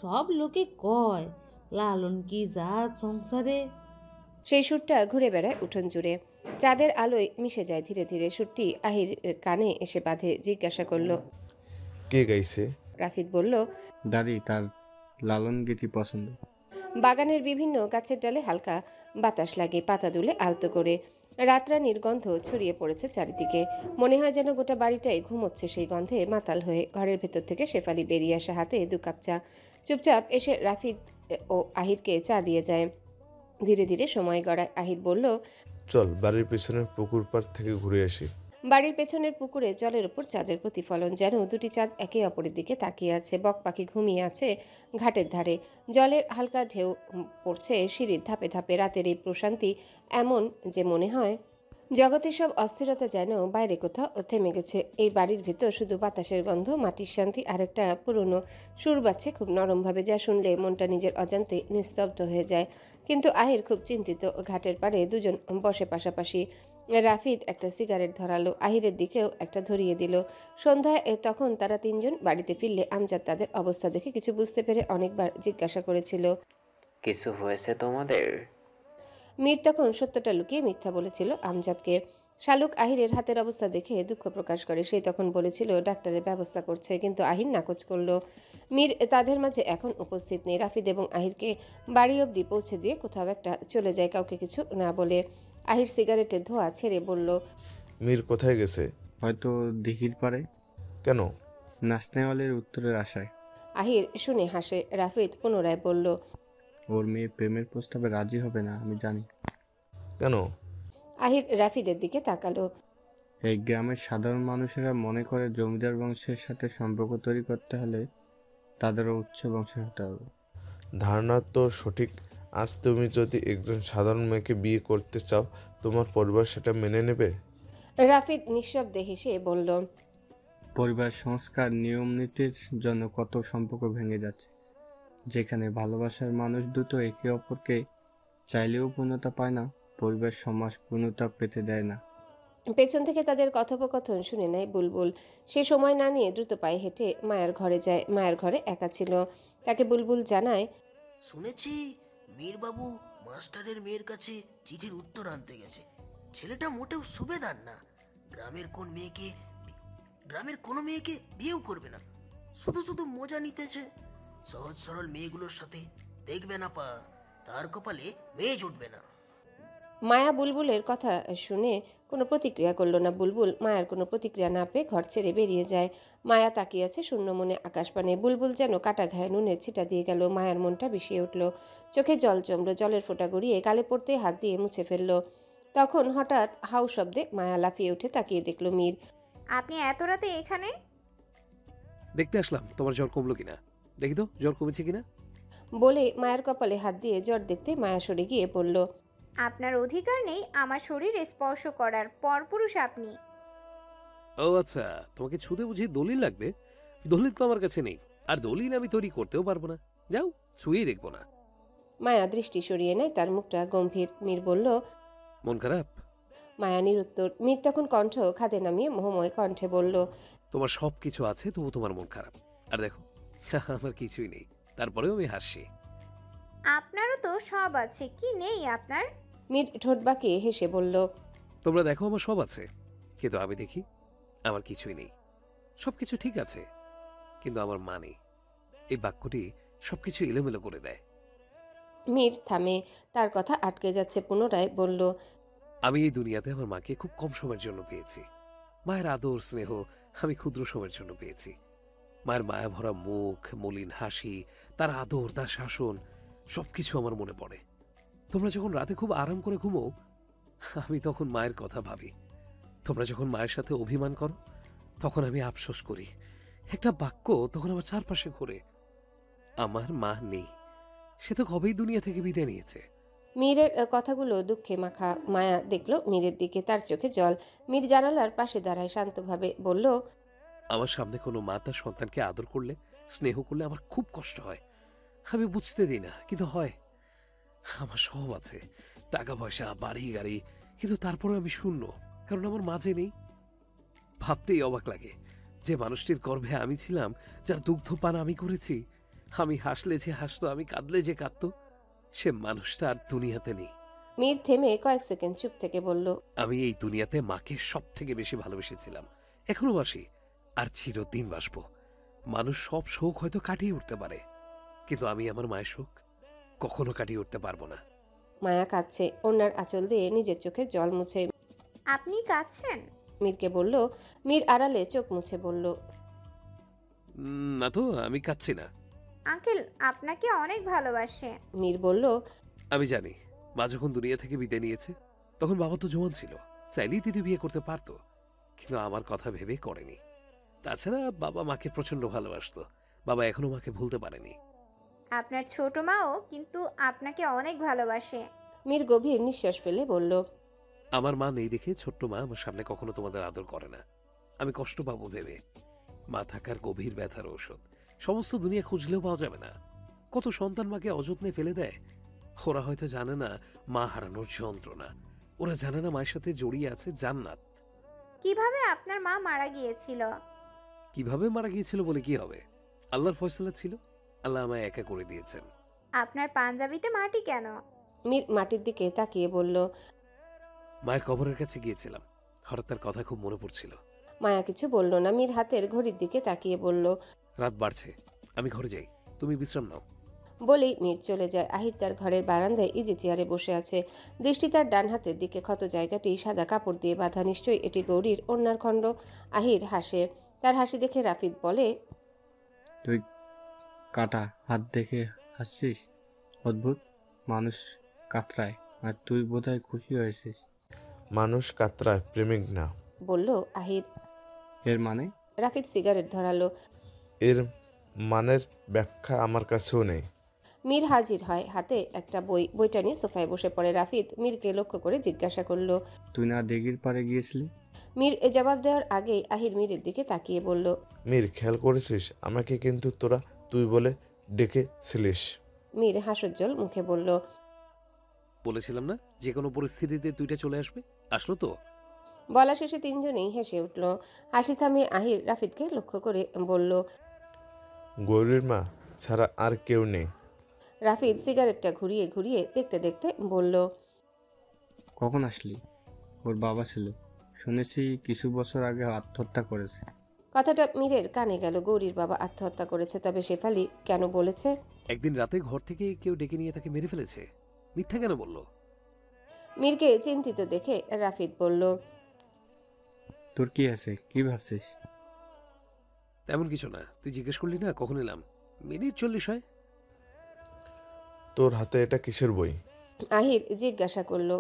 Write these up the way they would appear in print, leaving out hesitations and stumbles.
সব লোকে কয় লালন কি জাত সংসারে। সেই সুরটা ঘুরে বেড়ায় উঠোন জুড়ে, চাঁদের আলোয় মিশে যায় ধীরে ধীরে। সুরটি আহির কানে এসে বাঁধে। জিজ্ঞাসা করলো। কে গাইছে? রাফিদ বলল। দাদি তার লালন গীতি পছন্দ। বাগানের বিভিন্ন গাছের ডালে হালকা বাতাস লাগে, পাতা দুলে আলতো করে। রাতরানীর গন্ধ ছড়িয়ে পড়েছে চারিদিকে। মনে হয় যেন গোটা বাড়িটাই ঘুমোচ্ছে সেই গন্ধে মাতাল হয়ে। ঘরের ভেতর থেকে শেফালি বেরিয়ে আসা, হাতে 2 কাপ চা। চুপচাপ এসে রাফিদ ও আহিরকে চা দিয়ে যায়। ধীরে ধীরে সময় গড়ায়। আহির বলল। চল বাড়ির পেছনের পুকুর পাড় থেকে ঘুরে আসি। বাড়ির পেছনের পুকুরে জলের উপর চাঁদের প্রতিফলন, যেন 2টি চাঁদ একে অপরের দিকে তাকিয়ে আছে। বক পাখি ঘুমিয়ে আছে ঘাটের ধারে। জলের হালকা ঢেউ পড়ছে সিঁড়ির ধাপে ধাপে। রাতের এই প্রশান্তি এমন যে মনে হয় জগতের সব অস্থিরতা যেন বাইরে কোথাও থেমে গেছে। এই বাড়ির ভিতর শুধু বাতাসের গন্ধ, মাটির শান্তি আর একটা পুরনো সুর বাজছে খুব নরমভাবে, যা শুনলে মনটা নিজের অজান্তে নিস্তব্ধ হয়ে যায়। কিন্তু আহির খুব চিন্তিত। ঘাটের পাড়ে দুজন বসে পাশাপাশি। রাফিদ একটা সিগারেট ধরালো, আহিরের দিকেও একটা ধরিয়ে দিল। সন্ধ্যায় তখন তারা 3জন বাড়িতে ফিরলে আমজাদ তাদের অবস্থা দেখে কিছু বুঝতে পেরে অনেকবার জিজ্ঞাসা করেছিল, কিছু হয়েছে তোমাদের? মীর তখন সত্যটা লুকিয়ে মিথ্যা বলেছিল আমজাদকে। শালুক আহিরের হাতের অবস্থা দেখে দুঃখ প্রকাশ করে। সে তখন বলেছিল ডাক্তারের ব্যবস্থা করছে, কিন্তু আহির নাকচ করল। মীর তাদের মাঝে এখন উপস্থিত নেই। রাফিদ এবং আহিরকে বাড়ি অবধি পৌঁছে দিয়ে কোথাও একটা চলে যায়, কাউকে কিছু না বলে। আহির সিগারেটের ধোঁয়া ছেড়ে বলল। মীর কোথায় গেছে? হয়তো দিঘির পাড়ে। কেন? নাচনেওয়ালের উত্তরের আশায়। আহির শুনে হাসে। রাফিদ পুনরায় বলল। ওর মেয়ে প্রেমের প্রস্তাবে রাজি হবে না, আমি জানি। কেন? আহির রাফিদের দিকে তাকালো। এই গ্রামের সাধারণ মানুষেরা মনে করে জমিদার বংশের সাথে সম্পর্ক তৈরি করতে হলে তাদেরও উচ্চ বংশের হতে হবে। ধারণা তো সঠিক। আজ তুমি যদি একজন সাধারণ মেয়েকে বিয়ে করতে চাও, তোমার পরিবার সেটা মেনে নেবে? রাফিদ নিঃশব্দে হেসে বলল। পরিবার সংস্কার নিয়ম নীতির জন্য কত সম্পর্ক ভেঙে যাচ্ছে। যেখানে ভালোবাসার মানুষ দুটো একে অপরকে চাইলেও পূর্ণতা পায় না, পরিবার সমাজ পূর্ণতা পেতে দেয় না। পেছন থেকে তাদের কথোপকথন শুনে নেয় বুলবুল। সে সময় না নিয়ে দ্রুত পায়ে হেঁটে মায়ের ঘরে যায়। মায়ের ঘরে একা ছিল। তাকে বুলবুল জানায়, শুনেছি মীরবাবু মাস্টারের মেয়ের কাছে চিঠির উত্তর আনতে গেছে। ছেলেটা মোটেও সুবেদার না। গ্রামের কোনো মেয়েকে বিয়েও করবে না, শুধু শুধু মজা নিতেছে সহজ সরল মেয়েগুলোর সাথে। দেখবে না পা, তার কপালে মেয়ে জুটবে না। মায়া বুলবুলের কথা শুনে কোনো প্রতিক্রিয়া করলো না। বুলবুল মায়ার কোনো প্রতিক্রিয়া না পেয়ে ঘর ছেড়ে বেরিয়ে যায়। মায়া তাকিয়ে আছে শূন্য মনে আকাশপানে। বুলবুল যেন কাটা ঘায়ে নুনের ছিটা দিয়ে গেল। মায়ার মনটা বিষিয়ে উঠল। চোখে জল জমলো। জলের ফোঁটা গড়িয়ে গালে পড়তে হাত দিয়ে মুছে ফেললো। তখন হঠাৎ হাউ শব্দে মায়া লাফিয়ে উঠে তাকিয়ে দেখল মীর। আপনি এত রাতে এখানে? দেখতে আসলাম তোমার জ্বর কমলো কিনা, দেখি তো জ্বর কমেছে কিনা। বলে মায়ের কপালে হাত দিয়ে জ্বর দেখতে মায়া সরে গিয়ে পড়ল। আপনার অধিকার নেই আমার শরীর স্পর্শ করার, পরপুরুষ আপনি। ও আচ্ছা, তোমাকে ছুতে বুঝি দলিল লাগবে? দলিল তো আমার কাছে নেই, আর দলিল আমি তৈরি করতেও পারবো না। যাও, ছুঁয়েই দেখবো না। মায়া দৃষ্টি সরিয়ে নেয়। তার মুখটা গম্ভীর। মীর বলল, মন খারাপ? মায়া নিরুত্তর। মীর তখন কণ্ঠ খাদে নামিয়ে মোহময় কণ্ঠে বলল, তোমার সব কিছু আছে, তবু তোমার মন খারাপ। আর দেখো আমার কিছুই নেই, তারপরেও আমি হাসছি। আপনারও তো সব আছে, কি নেই আপনার? মীর ঠোঁট বাঁকিয়ে হেসে বলল, তোমরা দেখো আমার সব আছে, কিন্তু আমি দেখি আমার কিছুই নেই। সবকিছু ঠিক আছে, কিন্তু আমার মা নেই। এই বাক্যটি সবকিছু এলোমেলো করে দেয়। মীর থামে। তার কথা আটকে যাচ্ছে। পুনরায় বলল, আমি এই দুনিয়াতে আমার মাকে খুব কম সময়ের জন্য পেয়েছি। মায়ের আদর স্নেহ আমি ক্ষুদ্র সময়ের জন্য পেয়েছি। মায়ের মায়া ভরা মুখ, মলিন হাসি, তার আদর, তার শাসন, সবকিছু আমার মনে পড়ে। তোমরা যখন রাতে খুব আরাম করে ঘুমো, আমি তখন মায়ের কথা ভাবি। তোমরা যখন মায়ের সাথে অভিমান করো, তখন আমি আফসোস করি। একটা বাক্য তখন আমার চারপাশে ঘোরে। আমার মা নেই, সে তো কবেই দুনিয়া থেকে বিদায় নিয়েছে। মীরের কথাগুলো দুঃখে মাখা। মায়া দেখল মীরের দিকে। তার চোখে জল। মীর জানালার পাশে দাঁড়ায় শান্তভাবে বলল, আমার সামনে কোনো মা তার সন্তানকে আদর করলে, স্নেহ করলে আমার খুব কষ্ট হয়। আমি বুঝতে দিই না, কিন্তু হয়। আমার সব আছে, টাকা পয়সা, বাড়ি গাড়ি, কিন্তু তারপরেও আমি শূন্য, কারণ আমার মাঝে নেই। ভাবতেই অবাক লাগে যে মানুষটির গর্ভে আমি ছিলাম, যার দুগ্ধপান আমি করেছি, আমি হাসলে যে হাসতো, আমি কাঁদলে যে কাঁদতো, সে মানুষটা আর দুনিয়াতে নেই। মীর থেমে কয়েক সেকেন্ড চুপ থেকে বলল, আমি এই দুনিয়াতে মাকে সব থেকে বেশি ভালোবেসেছিলাম, এখনো বাসি, আর চিরদিন বাসবো। মানুষ সব শোক হয়তো কাটিয়ে উঠতে পারে, কিন্তু আমি আমার মায়ের শোক কখনো কাটিয়ে উঠতে পারবো না। মায়া কাঁদছে, ওনার আঁচল দিয়ে নিজের চোখে জল মুছে আপনি কাঁদছেন? মীরকে বলল। মীর আড়ালে চোখ মুছে বলল, না তো, আমি কাঁদছি না। আঙ্কেল আপনাকে অনেক ভালোবাসে। মীর বলল, আমি জানি, মা যখন দুনিয়া থেকে বিদায় নিয়েছে তখন বাবা তো জোয়ান ছিল, চাইলেই দিদি বিয়ে করতে পারতো, কিন্তু আমার কথা ভেবে করেনি। তাছাড়া বাবা মাকে প্রচন্ড ভালোবাসতো, বাবা এখনো মাকে ভুলতে পারেনি। আপনার ছোট মাও কিন্তু আপনাকে অনেক ভালোবাসে। মীর গভীর নিঃশ্বাস ফেলে বলল, আমার মা নেই দেখে ছোট্ট মা আমার সামনে কখনো তোমাদের আদর করে না, আমি কষ্ট পাবো ভেবে। মা থাকার গভীর ব্যথার ঔষধ সমস্ত দুনিয়া খুঁজলেও পাওয়া যাবে না। কত সন্তান মাকে অযত্নে ফেলে দেয়। ওরা হয়তো জানে না মা হারানোর যন্ত্রণা, ওরা জানে না মায়ের সাথে জড়িয়ে আছে জান্নাত। কিভাবে আপনার মা মারা গিয়েছিল? কিভাবে মারা গিয়েছিল বলে কি হবে, আল্লাহর ফয়সালা ছিল, আল্লাহ আমায় একা করে দিয়েছেন। আপনার পাঞ্জাবিতে মাটি কেন? মীর মাটির দিকে তাকিয়ে বলল। মায়ের কবরের কাছে গিয়েছিলাম, হঠাৎ তার কথা খুব মনে পড়ছিল। মায়া কিছু বলল না। মীর হাতের ঘড়ির দিকে তাকিয়ে বলল, রাত বাড়ছে, আমি ঘরে যাই, তুমি বিশ্রাম নাও। বলেই মীর চলে যায়। আহির তার ঘরের বারান্দায় ইজি চেয়ারে বসে আছে। দৃষ্টি তার ডান হাতের দিকে, ক্ষত জায়গাটি সাদা কাপড় দিয়ে বাঁধা, নিশ্চয়ই এটি গৌরীর ওড়নার খণ্ড। আহির হাসে। তার হাসি দেখে রাফিদ বলে, তুই কাটা হাত দেখে হাসছিস? অদ্ভুত, মানুষ কাতরায় আর তুই বোধহয় খুশি হয়েছিস। মানুষ কাতরায়, প্রেমিক না। বলল আহির। এর মানে? রাফিদ সিগারেট ধরালো। এর মানের ব্যাখ্যা আমার কাছেও নেই। মীর হাজির হয়, হাতে একটা বই। বইটা নিয়ে সোফায় বসে পড়ে। রাফিদ মীরকে লক্ষ্য করে জিজ্ঞাসা করলো, তুই না দিঘির পাড়ে গিয়েছিলি? মীর এ জবাব দেওয়ার আগেই আহির মীরের দিকে তাকিয়ে বলল, মীর, খেয়াল করেছিস আমাকে কিন্তু তোরা তুই বলে ডেকেছিলিস? মীর হাস্যোজ্জ্বল মুখে বলল, বলেছিলাম না যে কোনো পরিস্থিতিতে দুইটা চলে আসবে, আসলো তো। বলা শেষে তিনজনেই হেসে উঠল। হাসি থামিয়ে আহির রাফিদকে লক্ষ্য করে বলল, গৌরীর মা ছাড়া আর কেউ নেই। রাফিদ সিগারেটটা ঘুরিয়ে ঘুরিয়ে দেখতে দেখতে বলল, কখন আসলি? ওর বাবা ছিল, শুনেছি কিছু বছর আগে আত্মহত্যা করেছে। কথাটা মীরের কানে গেল। গৌরীর বাবা আত্মহত্যা করেছে, তবে শেফালি কেন বলেছে? একদিন রাতে ঘর থেকে কেউ ডেকে নিয়ে তাকে মেরে ফেলেছে। মিথ্যা কেন বললো? মীরকে চিন্তিত দেখে রাফিদ বলল, তোর কি আছে, কি ভাবছিস? তেমন কিছু না, তুই জিজ্ঞেস করলি না কখন এলাম, মিনিট 40 হয়। তোর হাতে এটা কিসের বই? আহির জিজ্ঞাসা করলো।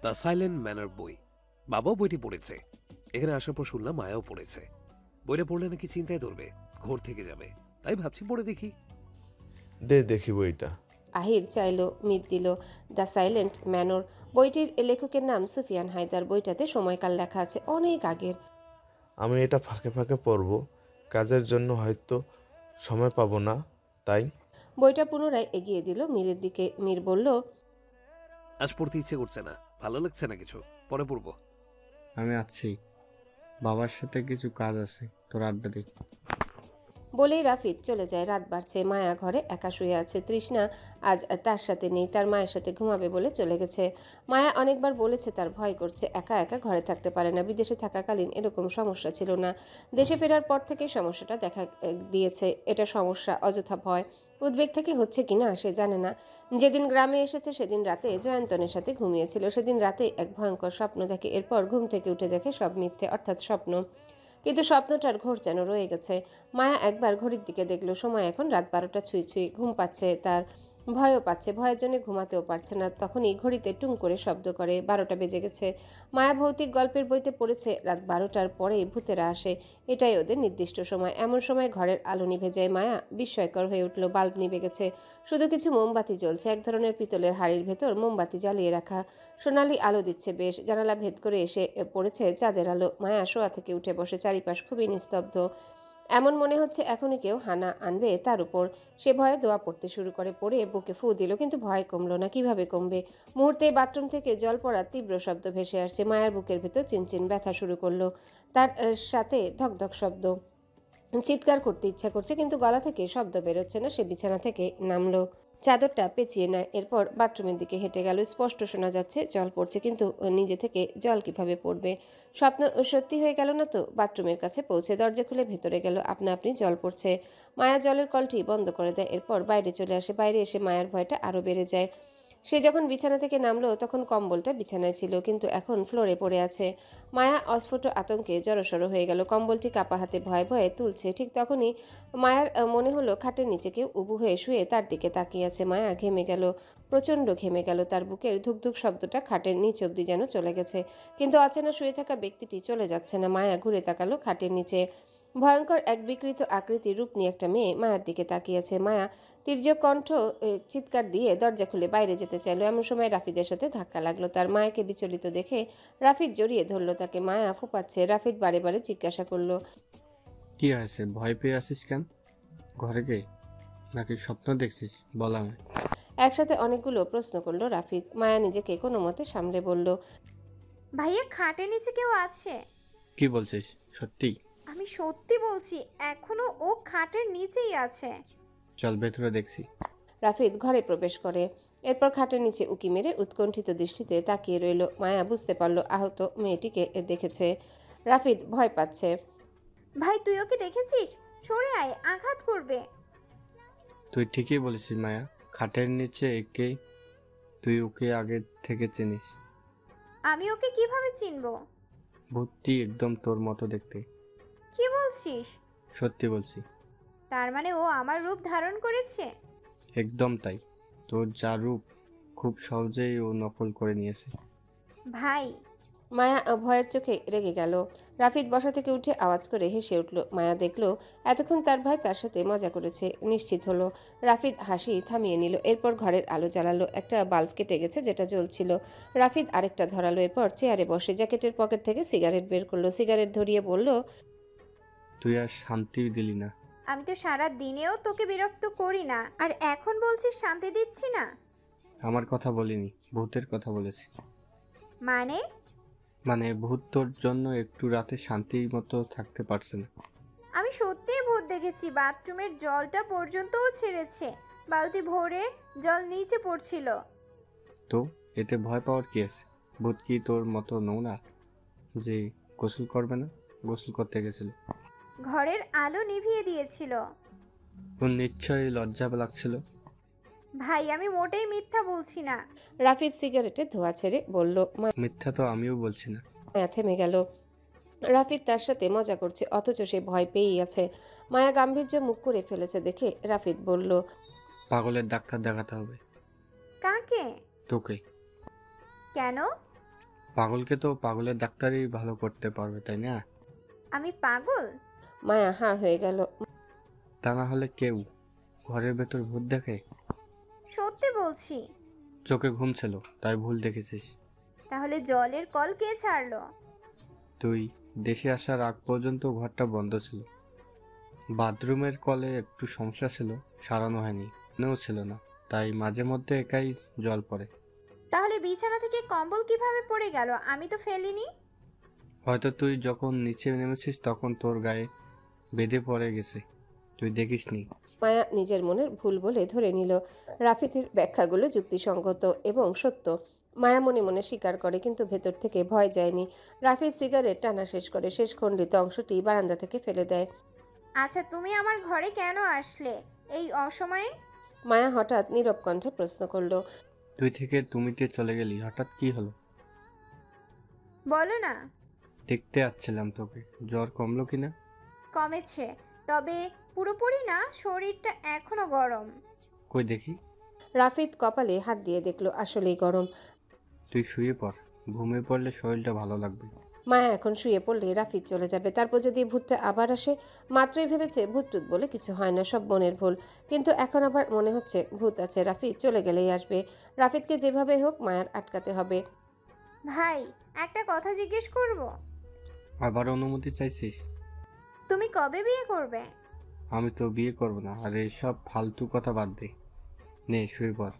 দ্য সাইলেন্ট ম্যানার বই, বাবাও বইটি পড়েছে। এখানে আসার পর শুনলাম মায়াও পড়েছে। বইটা পড়লে নাকি চিন্তায় ধরবে, ঘোর থেকে যাবে, তাই ভাবছি পড়ে দেখি। দে দেখি বইটা। আহির চাইল, মীর দিল। The silent manor. বইটির লেখকের নাম সুফিয়ান হায়দার। বইটাতে সময়কাল লেখা আছে, অনেক আগের। আমি এটা ফাঁকে ফাঁকে পড়ব, কাজের জন্য হয়তো সময় পাবো না, তাই। বইটা পুনরায় এগিয়ে দিল মীরের দিকে। মীর বলল, আজ পড়তে ইচ্ছে করছে না, ভালো লাগছে না কিছু, পরে পড়বো। আমি আছি, বাবার সাথে কিছু কাজ আছে, তোর আড্ডা দে। বলেই রাফিদ চলে যায়। রাত বাড়ছে। মায়া ঘরে একা শুয়ে আছে। তৃষ্ণা আজ তার সাথে নেই, তার মায়ের সাথে ঘুমাবে বলে চলে গেছে। মায়া অনেকবার বলেছে তার ভয় করছে, একা একা ঘরে থাকতে পারে না। বিদেশে থাকাকালীন এরকম সমস্যা ছিল না, দেশে ফেরার পর থেকে সমস্যাটা দেখা দিয়েছে। এটা সমস্যা, অযথা ভয়, উদ্বেগ থেকে হচ্ছে কিনা সে জানে না। যেদিন গ্রামে এসেছে সেদিন রাতে জয়ন্তনের সাথে ঘুমিয়েছিল। সেদিন রাতে এক ভয়ঙ্কর স্বপ্ন দেখে, এরপর ঘুম থেকে উঠে দেখে সব মিথ্যে, অর্থাৎ স্বপ্ন। কিন্তু স্বপ্নটার ঘোর যেন রয়ে গেছে। মায়া একবার ঘড়ির দিকে দেখলো, সময় এখন রাত 12টা ছুঁই ছুঁই। ঘুম পাচ্ছে তার, ভয়ও পাচ্ছে, ভয়ের জন্য ঘুমাতেও পারছে না। তখনই ঘড়িতে টুং করে শব্দ করে। 12টা বেজে গেছে। মায়া ভৌতিক গল্পের বইতে পড়েছে রাত 12টার পরেই ভূতেরা আসে, এটাই ওদের নির্দিষ্ট সময়। এমন সময় ঘরের আলো নিভে যায়। মায়া বিস্ময়কর হয়ে উঠল। বাল্ব নিভে গেছে, শুধু কিছু মোমবাতি জ্বলছে। এক ধরনের পিতলের হাড়ির ভেতর মোমবাতি জ্বালিয়ে রাখা, সোনালি আলো দিচ্ছে বেশ। জানালা ভেদ করে এসে পড়েছে চাঁদের আলো। মায়া শোয়া থেকে উঠে বসে। চারিপাশ খুবই নিস্তব্ধ, এমন মনে হচ্ছে এখনই কেউ হানা আনবে তার উপর। সে ভয়ে দোয়া পড়তে শুরু করে। পড়ে বুকে ফু দিল, কিন্তু ভয় কমলো না। কিভাবে কমবে? মুহূর্তে বাথরুম থেকে জল পড়ার তীব্র শব্দ ভেসে আসছে। মায়ের বুকের ভেতর চিনচিন ব্যথা শুরু করলো, তার সাথে ধকধক শব্দ। চিৎকার করতে ইচ্ছা করছে কিন্তু গলা থেকে শব্দ বেরোচ্ছে না। সে বিছানা থেকে নামলো, চাদরটা পেঁচিয়ে নেয়, এরপর বাথরুমের দিকে হেঁটে গেল। স্পষ্ট শোনা যাচ্ছে জল পড়ছে, কিন্তু নিজে থেকে জল কিভাবে পড়বে? স্বপ্ন সত্যি হয়ে গেল না তো? বাথরুমের কাছে পৌঁছে দরজা খুলে ভেতরে গেল। আপনা আপনি জল পড়ছে। মায়া জলের কলটি বন্ধ করে দেয়, এরপর বাইরে চলে আসে। বাইরে এসে মায়ার ভয়টা আরো বেড়ে যায়। সে যখন বিছানা থেকে নামলো তখন কম্বলটা বিছানায় ছিল, কিন্তু এখন ফ্লোরে পড়ে আছে। মায়া অস্ফুট আতঙ্কে জড়সড় হয়ে গেল। কম্বলটি কাপা হাতে ভয়ে ভয়ে তুলছে। ঠিক তখনই মায়ার মনে হলো খাটের নিচে কেউ উবু হয়ে শুয়ে তার দিকে তাকিয়ে আছে। মায়া ঘেমে গেল, প্রচণ্ড ঘেমে গেল। তার বুকের ধুকধুক শব্দটা খাটের নিচ অব্দি যেন চলে গেছে, কিন্তু অচেনা শুয়ে থাকা ব্যক্তিটি চলে যাচ্ছে না। মায়া ঘুরে তাকালো। খাটের নিচে ভয়ঙ্কর এক বিকৃত আকৃতির রূপ নিয়ে একটা মেয়ে মায়ার দিকে তাকিয়ে আছে। মায়া তীর্যক কণ্ঠ চিৎকার দিয়ে দরজা খুলে বাইরে যেতে চাইলো। এমন সময় রাফিদের সাথে ধাক্কা লাগলো তার। মায়াকে বিচলিত দেখে রাফিদ জড়িয়ে ধরলো তাকে। মায়া ফোপাচ্ছে। রাফিদ বারে বারে জিজ্ঞাসা করলো, কি হয়েছে? ভয় পেয়ে আসিস কেন? ঘরে কে? নাকি স্বপ্ন দেখছিস? বল আমায়। একসাথে অনেকগুলো প্রশ্ন করলো রাফিদ। মায়া নিজেকে কোনো মতে সামলে বলল, ভাইয়া খাটের নিচে কেউ আছে? কি বলছিস? সত্যি? আমি সত্যি বলছি, এখনো ও খাটের নিচেই আছে। চল ভেতরে দেখছি। রাফিদ ঘরে প্রবেশ করে, এরপর খাটের নিচে উকি মেরে উৎকণ্ঠিত দৃষ্টিতে তাকিয়ে রইল। মায়া বুঝতে পারল আহত মেয়েটিকে দেখেছে। রাফিদ ভয় পাচ্ছে। ভাই তুই ওকে দেখেছিস? সরে আয়, আঘাত করবে। তুই ঠিকই বলেছিস মায়া, খাটের নিচে একে। তুই ওকে আগে থেকে চিনিস? আমি ওকে কিভাবে চিনবো? ভূতটি একদম তোর মতো দেখতে। কি বলছিস? সত্যি বলছি। তার মানে ও আমার রূপ ধারণ করেছে? একদম তাই। তোর যা রূপ খুব সহজেই ও নকল করে নিয়েছে। ভাই মায়া ভয়ের চোখে রেগে গেল। রাফিদ বসা থেকে উঠে আওয়াজ করে হেসে উঠল। মায়া দেখলো এতক্ষণ তার ভাই তার সাথে মজা করেছে। নিশ্চিত হলো। রাফিদ হাসি থামিয়ে নিল, এরপর ঘরের আলো জ্বালালো। একটা বাল্ব কেটে গেছে যেটা জ্বলছিল। রাফিদ আরেকটা ধরালো, এরপর চেয়ারে বসে জ্যাকেটের পকেট থেকে সিগারেট বের করলো। সিগারেট ধরিয়ে বলল, তুই আর শান্তি দিলি না। আমি তো সারা দিনেও তোকে বিরক্ত করি না, আর এখন বলছিস শান্তি দিচ্ছি না? আমার কথা বলিনি, ভূতের কথা বলেছি। মানে ভূত তোর জন্য একটু রাতে শান্তি মতো থাকতে পারছে না। আমি সত্যিই ভূত দেখেছি। বাথরুমের জলটা পর্যন্তও ছেড়েছে। বালতি ভরে জল নিচে পড়ছিল। তো এতে ভয় পাওয়ার কি আছে? ভূত কি তোর মতো নোংরা যে গোসল করবে না? গোসল করতে গেছিল, ঘরের আলো নিভিয়ে দিয়েছিল। ওর নিশ্চয়ই লজ্জা লাগছিল। ভাই আমি মোটেই মিথ্যা বলছি না। রাফিদ সিগারেটে ধোঁয়া ছেড়ে বলল। মিথ্যা তো আমিও বলছি না। মায়া থেমে গেল। রাফিদ তার সাথে মজা করছে, অথচ সে ভয় পেয়েই আছে। মায়া গাম্ভীর্য মুখ করে ফেলেছে দেখে রাফিদ বলল, পাগলের ডাক্তার দেখাতে হবে। কাকে? তোকে। কেন? পাগলকে তো পাগলের ডাক্তারই ভালো করতে পারবে, তাই না? আমি পাগল? মায়া হাঁ হয়ে গেল। তা না হলে কেউ ঘরের ভেতর ভূত দেখে? সত্যি বলছি। চোখে ঘুম ছিল তাই ভুল দেখেছিস। তাহলে জলের কল কে ছাড়লো? তুই দেশে আসার আগ পর্যন্ত ঘরটা বন্ধ ছিল। বাথরুমের কলে একটু সমস্যা ছিল, সারানো হয়নি, নেও ছিল না, তাই মাঝে মধ্যে একাই জল পড়ে। তাহলে বিছানা থেকে কম্বল কিভাবে পড়ে গেল? আমি তো ফেলিনি। হয়তো তুই যখন নিচে নেমেছিস তখন তোর গায়ে বেঁধে পড়ে গেছে, তুই দেখিসনি। মায়া নিজের মনের ভুল বলে ধরে নিল। রাফিদের ব্যাখ্যাগুলো যুক্তিসঙ্গত এবং সত্য। মায়া মনে মনে স্বীকার করে, কিন্তু ভেতর থেকে ভয় যায়নি। রাফিদ সিগারেট টানা শেষ করে শেষ খণ্ডিত অংশটি বারান্দা থেকে ফেলে দেয়। আচ্ছা তুমি আমার ঘরে কেন আসলে এই অসময়ে? মায়া হঠাৎ নীরব কণ্ঠে প্রশ্ন করলো, তুই থেকে তুমিতে চলে গেলি, হঠাৎ কি হলো? বলো না। দেখতে আসছিলাম তোকে, জ্বর কমলো কিনা? কমেছে, তবে পুরোপুরি না, শরীরটা এখনো গরম। কই দেখি। রাফিদ কপালে হাত দিয়ে দেখলো আসলেই গরম। তুই শুয়ে পড়, ঘুমিয়ে পড়লে শরীরটা ভালো লাগবে। মায়া এখন শুয়ে পড়লে রাফিদ চলে যাবে। তারপর যদি ভূতটা আবার আসে। মাত্রই ভেবেছে ভূত টুত বলে কিছু হয় না, সব মনের ভুল। কিন্তু এখন আবার মনে হচ্ছে ভূত আছে। রাফিদ চলে গেলেই আসবে। রাফিদকে যেভাবে হোক মায়ার আটকাতে হবে। ভাই একটা কথা জিজ্ঞেস করব? আবার অনুমতি চাইছিস? তুমি কবে বিয়ে করবে? আমি তো বিয়ে করব না, আর এসব ফালতু কথা বাদ দে। নে শুয়ে পড়।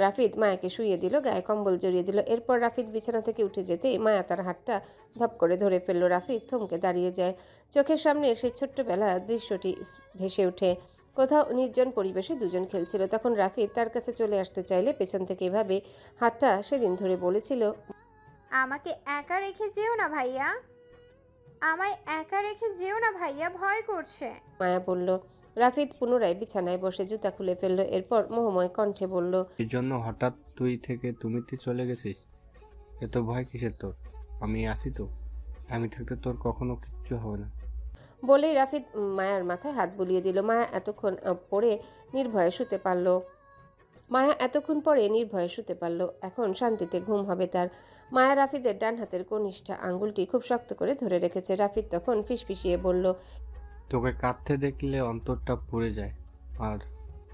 রাফিদ মায়াকে শুইয়ে দিল, গায়ে কম্বল জড়িয়ে দিল। এরপর রাফিদ বিছানা থেকে উঠে যেতেই মায়া তার হাতটা ধপ করে ধরে ফেলল। রাফিদ থমকে দাঁড়িয়ে যায়। চোখের সামনে সেই ছোট্টবেলা দৃশ্যটি ভেসে ওঠে। কোথাও নির্জন পরিবেশে দুজন খেলছিল। তখন রাফিদ তার কাছে চলে আসতে চাইলে পেছন থেকে এভাবে হাতটা সেদিন ধরে বলেছিল, আমাকে একা রেখে যেও না ভাইয়া, আমায় একা রেখে যেও না ভাইয়া, ভয় করছে। মায়া বলল। রাফিদ পুনরায় বিছানায় বসে জুতা খুলে ফেলল। এরপর মোহময় কণ্ঠে বলল, এই জন্য হঠাৎ তুই থেকে তুমিতে চলে গেছিস? এত ভয় কিসের তোর? আমি আছি তো, আমি থাকতে তোর কখনো কিচ্ছু হবে না। বলেই রাফিদ মায়ার মাথায় হাত বুলিয়ে দিল। মায়া এতক্ষণ পরে নির্ভয়ে শুতে পারল। এখন শান্তিতে ঘুম হবে তার। মায়া রাফিদের ডান হাতের কনিষ্ঠা আঙ্গুলটি খুব শক্ত করে ধরে রেখেছে। রাফিদ তখন ফিসফিসিয়ে বলল, তোকে কাঁদতে দেখলে অন্তরটা পুড়ে যায়, আর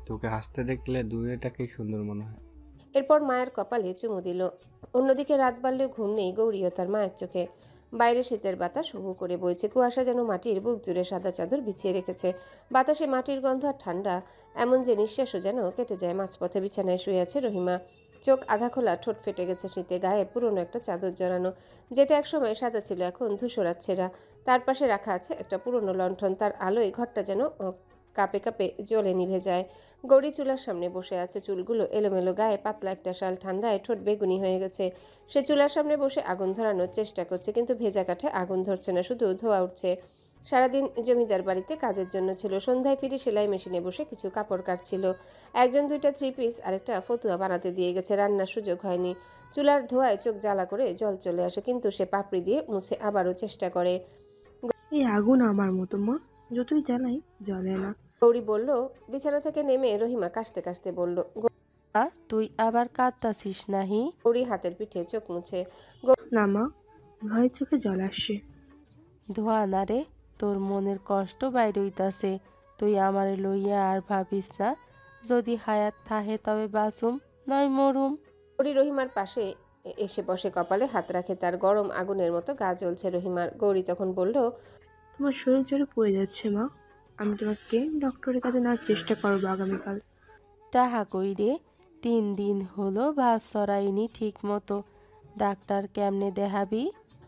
তোকে হাসতে দেখলে দুনিয়াটাকেই সুন্দর মনে হয়। এরপর মায়ের কপালে চুমু দিল। অন্যদিকে রাত বাড়লেও ঘুম নেই গৌরী ও তার মায়ের চোখে। বাইরে শীতের বাতাস হু হু করে বইছে। কুয়াশা যেন মাটির বুক জুড়ে সাদা চাদর বিছিয়ে রেখেছে। বাতাসে মাটির গন্ধ আর ঠান্ডা, এমন যে নিঃশ্বাসও যেন কেটে যায়। মাঝপথে বিছানায় শুয়ে আছে রহিমা। চোখ আধা খোলা, ঠোঁট ফেটে গেছে শীতে। গায়ে পুরনো একটা চাদর জড়ানো, যেটা একসময় সাদা ছিল, এখন ধূসরাত ছেঁড়া। তার পাশে রাখা আছে একটা পুরনো লণ্ঠন। তার আলোয় ঘরটা যেন কাঁপে কাঁপে জ্বলে নিভে যায়। গৌরী চুলার সামনে বসে আছে, চুলগুলো এলোমেলো, গায়ে পাতলা একটা শাল, ঠান্ডায় ঠোঁট বেগুনি হয়ে গেছে। সে চুলার সামনে বসে আগুন ধরানোর চেষ্টা করছে, কিন্তু ভেজা কাঠে আগুন ধরছে না, শুধু ধোঁয়া উঠছে। সারাদিন জমিদার বাড়িতে কাজের জন্য ছিল। সন্ধ্যায় ফিরে সেলাই মেশিনে বসে কিছু কাপড় কাটছিল। একজন দুইটা 3 পিস আর একটা ফতুয়া বানাতে দিয়ে গেছে। রান্নার সুযোগ হয়নি। চুলার ধোঁয়ায় চোখ জ্বালা করে জল চলে আসে, কিন্তু সে পাপড়ি দিয়ে মুছে আবারও চেষ্টা করে। এই আগুন আমার মতো মা, যতই জ্বালাই জ্বলে না। গৌরী বলল। বিছানা থেকে নেমে রহিমা কাশতে কাশতে বলল। তুই আবার কাঁদতাছিস নাহি? গৌরী হাতের পিঠে চোখ মুছে। না মা, ভয়ে চোখে জল আসছে। ধোয়া না রে, তোর মনের কষ্ট বাইর হইতাছে। তুই আমারে লইয়া আর ভাবিস না। যদি হায়াত থাহে তবে বাঁচুম, নয় মরুম। গৌরী রহিমার পাশে এসে বসে, কপালে হাত রাখে। তার গরম আগুনের মতো গা জ্বলছে রহিমার। গৌরী তখন বলল, তোমার শরীর জোরে পড়ে যাচ্ছে মা, আমি তোমাকে ডক্টরের কাছে নেওয়ার চেষ্টা করবো আগামীকাল। টাহা কই রে? 3 দিন হলো ভাত সরাইনি ঠিক মতো। ডাক্তার কেমনে দেখাবি?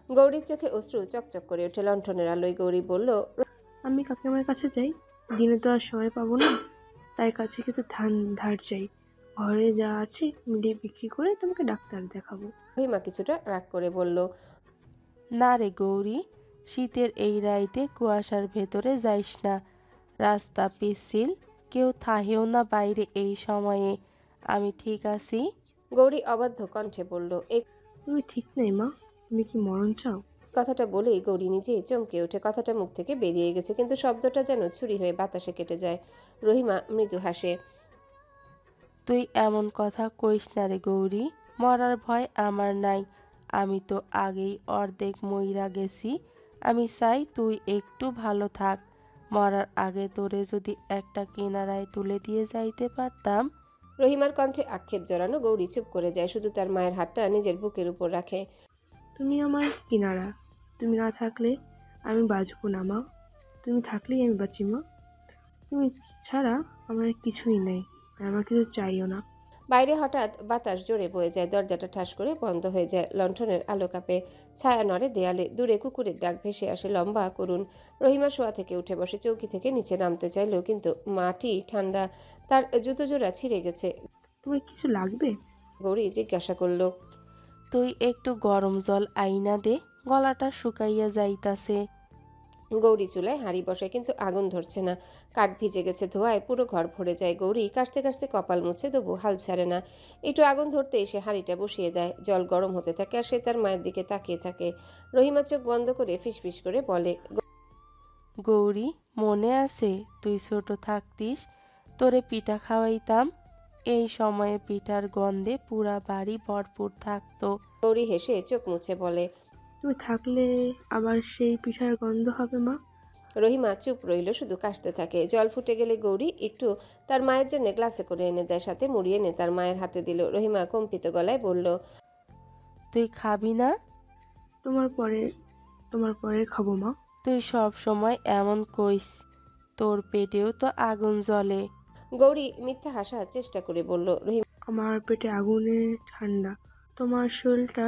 গৌরীর চোখে অশ্রু চকচক করে ওঠে লণ্ঠনের আলোয়। গৌরী বলল, আমি কাকিমার কাছে যাই, দিনে তো আর সময় পাবো না, তাই কাছে কিছু ধার চাই। ঘরে যা আছে মিলিয়ে বিক্রি করে তোমাকে ডাক্তার দেখাবো। রহিমা কিছুটা রাগ করে বলল, না রে গৌরী, শীতের এই রাইতে কুয়াশার ভেতরে যাইস না। রাস্তা পিচ্ছিল, কেউ থাহেও না বাইরে এই সময়ে। আমি ঠিক আছি। গৌরী অবাধ্য কণ্ঠে বলল। এই তুমি ঠিক নেই মা, তুমি কি মরণ চাও? কথাটা বলেই গৌরী নিজে চমকে ওঠে। কথাটা মুখ থেকে বেরিয়ে গেছে, কিন্তু শব্দটা যেন ছুরি হয়ে বাতাসে কেটে যায়। রহিমা মৃদু হাসে। তুই এমন কথা কইস না রে গৌরী, মরার ভয় আমার নাই। আমি তো আগেই অর্ধেক মইরা গেছি। আমি চাই তুই একটু ভালো থাক। মরার আগে তোরে যদি একটা কিনারায় তুলে দিয়ে যাইতে পারতাম। রহিমার কণ্ঠে আক্ষেপ জড়ানো। গৌরী চুপ করে যায়, শুধু তার মায়ের হাতটা নিজের বুকের উপর রাখে। তুমি আমার কিনারা, তুমি না থাকলে আমি বাঁচবো না মা, তুমি থাকলেই আমি বাঁচি মা। তুমি ছাড়া আমার কিছুই নেই, আর আমার কিছু চাইও না। বাইরে হঠাৎ বাতাস জোরে বয়ে যায়। দরজাটা ঠাস করে বন্ধ হয়ে যায়। লণ্ঠনের আলো কাঁপে, ছায়া নড়ে দেয়ালে। দূরে কুকুরের ডাক ভেসে আসে, লম্বা করুন। রহিমা শোয়া থেকে উঠে বসে, চৌকি থেকে নিচে নামতে চাইলেও কিন্তু মাটি ঠান্ডা, তার জুতো জোড়া ছিঁড়ে গেছে। তোমার কিছু লাগবে? গৌরী জিজ্ঞাসা করল। তুই একটু গরম জল আইনা দে, গলাটা শুকাইয়া যাইতাছে। গৌরী চুলায় হাঁড়ি বসায়, কিন্তু আগুন ধরছে না। কাঠ ভিজে গেছে, ধোঁয়ায় পুরো ঘর ভরে যায়। গৌরী কাশতে কাশতে কপাল মুছে, তবু হাল ছাড়ে না। একটু আগুন ধরতেই সে হাঁড়িটা বসিয়ে দেয়। জল গরম হতে থাকে, আর সে তার মায়ের দিকে তাকিয়ে থাকে। রহিমা চোখ বন্ধ করে ফিসফিস করে বলে, গৌরী, মনে আছে তুই ছোট থাকতিস, তোরে পিঠা খাওয়াইতাম। এই সময়ে পিঠার গন্ধে পুরা বাড়ি ভরপুর থাকতো। গৌরী হেসে চোখ মুছে বলে, তুমি থাকলে আবার সেই পিঠার গন্ধ হবে মা। রহিমা চুপ রইল, শুধু কাশতে থাকে। জল ফুটে গেলে গৌরী একটু তার মায়ের জন্য গ্লাসে করে এনে দেয়, সাথে মুড়ি এনে তার মায়ের হাতে দিল। রহিমা কম্পিত গলায় বলল, তুই খাবি না? তোমার পরে খাবো মা। তুই সব সময় এমন কইস, তোর পেটেও তো আগুন জ্বলে। গৌরী মিথ্যা হাসার চেষ্টা করে বলল, আমার পেটে আগুনে ঠান্ডা, তোমার শরীরটা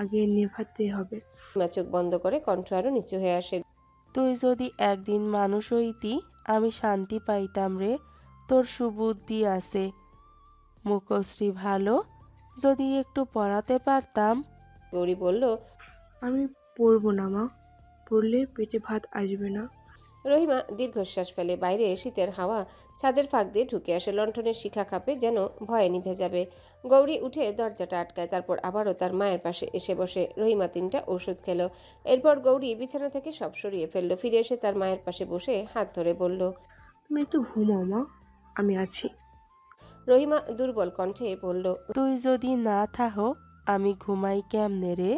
আগে নেভাতে হবে। রহিমা চোখ বন্ধ করে কণ্ঠ আরো নিচু হয়ে আসে। তুই যদি একদিন মানুষ হইতি আমি শান্তি পাইতাম রে। তোর সুবুদ্ধি আছে, মুখশ্রী ভালো, যদি একটু পড়াতে পারতাম। গৌরী বলল। আমি পড়বো না মা, পড়লে পেটে ভাত আসবে না। রহিমা দীর্ঘশ্বাস ফেলে। বাইরে শীতের হাওয়া ছাদের ফাঁক দিয়ে ঢুকে আসে, লণ্ঠনের শিখা কাঁপে, যেন ভয়ে নিভে যাবে। গৌরী উঠে দরজাটা আটকায়, তারপর আবারও তার মায়ের পাশে এসে বসে। রহিমা 3টা ওষুধ খেলো। এরপর গৌরী বিছানা থেকে সব সরিয়ে ফেললো, ফিরে এসে তার মায়ের পাশে বসে হাত ধরে বলল। তুমি একটু ঘুমাও মা, আমি আছি। রহিমা দুর্বল কণ্ঠে বলল। তুই যদি না থাহো আমি ঘুমাই কেমনে রে?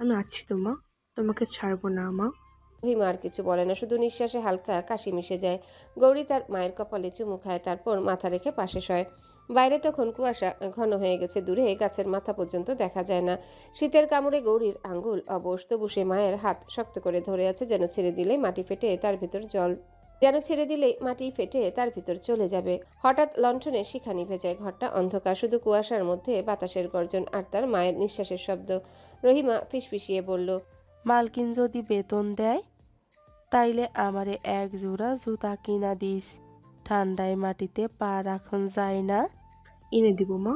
আমি আছি তো মা, তোমাকে ছাড়বো না মা। রহিমা আর কিছু বলে না, শুধু নিঃশ্বাসে হালকা কাশি মিশে যায়। গৌরী তার মায়ের কপালে চুমু খায়, তারপর মাথা রেখে পাশে শয়। বাইরে তখন কুয়াশা ঘন হয়ে গেছে, দূরে গাছের মাথা পর্যন্ত দেখা যায় না। শীতের কামড়ে গৌরীর আঙ্গুল অবশ, তবু সে মায়ের হাত শক্ত করে ধরে আছে, যেন ছেড়ে দিলেই মাটি ফেটে তার ভিতর চলে যাবে। হঠাৎ লণ্ঠনের শিখা নিভে যায়, ঘরটা অন্ধকার, শুধু কুয়াশার মধ্যে বাতাসের গর্জন আর তার মায়ের নিঃশ্বাসের শব্দ। রহিমা ফিসফিসিয়ে বলল। মালকিন যদি বেতন দেয় তাইলে আমারে 1 জোড়া জুতা কিনা দিস, ঠান্ডায় মাটিতে পা রাখন যায় না। এনে দিব মা।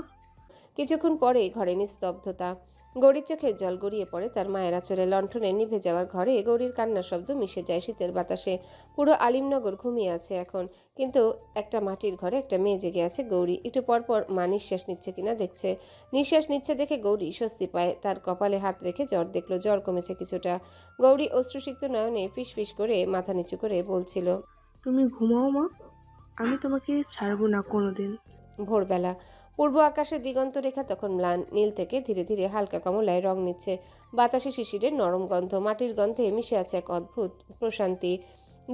কিছুক্ষণ পরে ঘরে নিস্তব্ধতা। গৌরীর চোখের জল গড়িয়ে পড়ে তার মায়ের আঁচলে। লণ্ঠনে নিভে যাওয়ার ঘরে গৌরীর কান্নার শব্দ মিশে যায় শীতের বাতাসে। পুরো আলিমনগর ঘুমিয়ে আছে এখন, কিন্তু একটা মাটির ঘরে একটা মেয়ে জেগে আছে। গৌরী একটু পরপর মা নিঃশ্বাস নিচ্ছে কিনা দেখছে। নিঃশ্বাস নিচ্ছে দেখে গৌরী স্বস্তি পায়, তার কপালে হাত রেখে জ্বর দেখলো, জ্বর কমেছে কিছুটা। গৌরী অশ্রুসিক্ত নয়নে ফিসফিস করে মাথা নিচু করে বলছিল। তুমি ঘুমাও মা, আমি তোমাকে ছাড়বো না কোনোদিন। ভোরবেলা পূর্ব আকাশের দিগন্ত রেখা তখন ম্লান নীল থেকে ধীরে ধীরে হালকা কমলায় রং নিচ্ছে। বাতাসে শিশিরের নরম গন্ধ, মাটির গন্ধে মিশে আছে এক অদ্ভুত প্রশান্তি।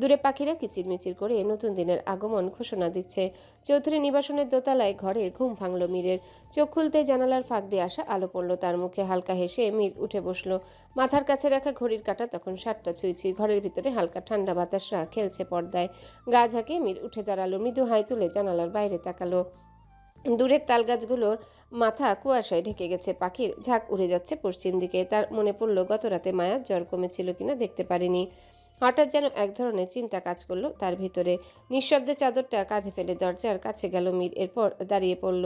দূরে পাখিরা কিচিরমিচির করে নতুন দিনের আগমন ঘোষণা দিচ্ছে। চৌধুরী নিবাসনের দোতলায় ঘরে ঘুম ভাঙল মীরের। চোখ খুলতে জানালার ফাঁক দিয়ে আসা আলো পড়ল তার মুখে। হালকা হেসে মীর উঠে বসলো। মাথার কাছে রাখা ঘড়ির কাঁটা তখন 7টা ছুঁই ছুঁই। ঘরের ভিতরে হালকা ঠান্ডা বাতাসরা খেলছে পর্দায়। গা ঝাঁকে মীর উঠে দাঁড়ালো, মৃদু হাই তুলে জানালার বাইরে তাকালো। দূরের তালগাছগুলোর মাথা কুয়াশায় ঢেকে গেছে, পাখির ঝাঁক উড়ে যাচ্ছে পশ্চিম দিকে। তার মনে পড়ল গত রাতে মায়ার জ্বর কমেছিল কিনা দেখতে পারেনি। হঠাৎ যেন এক ধরনের চিন্তা কাজ করলো তার ভিতরে। নিঃশব্দে চাদরটা কাঁধে ফেলে দরজার কাছে গেল মীর, এরপর দাঁড়িয়ে পড়ল।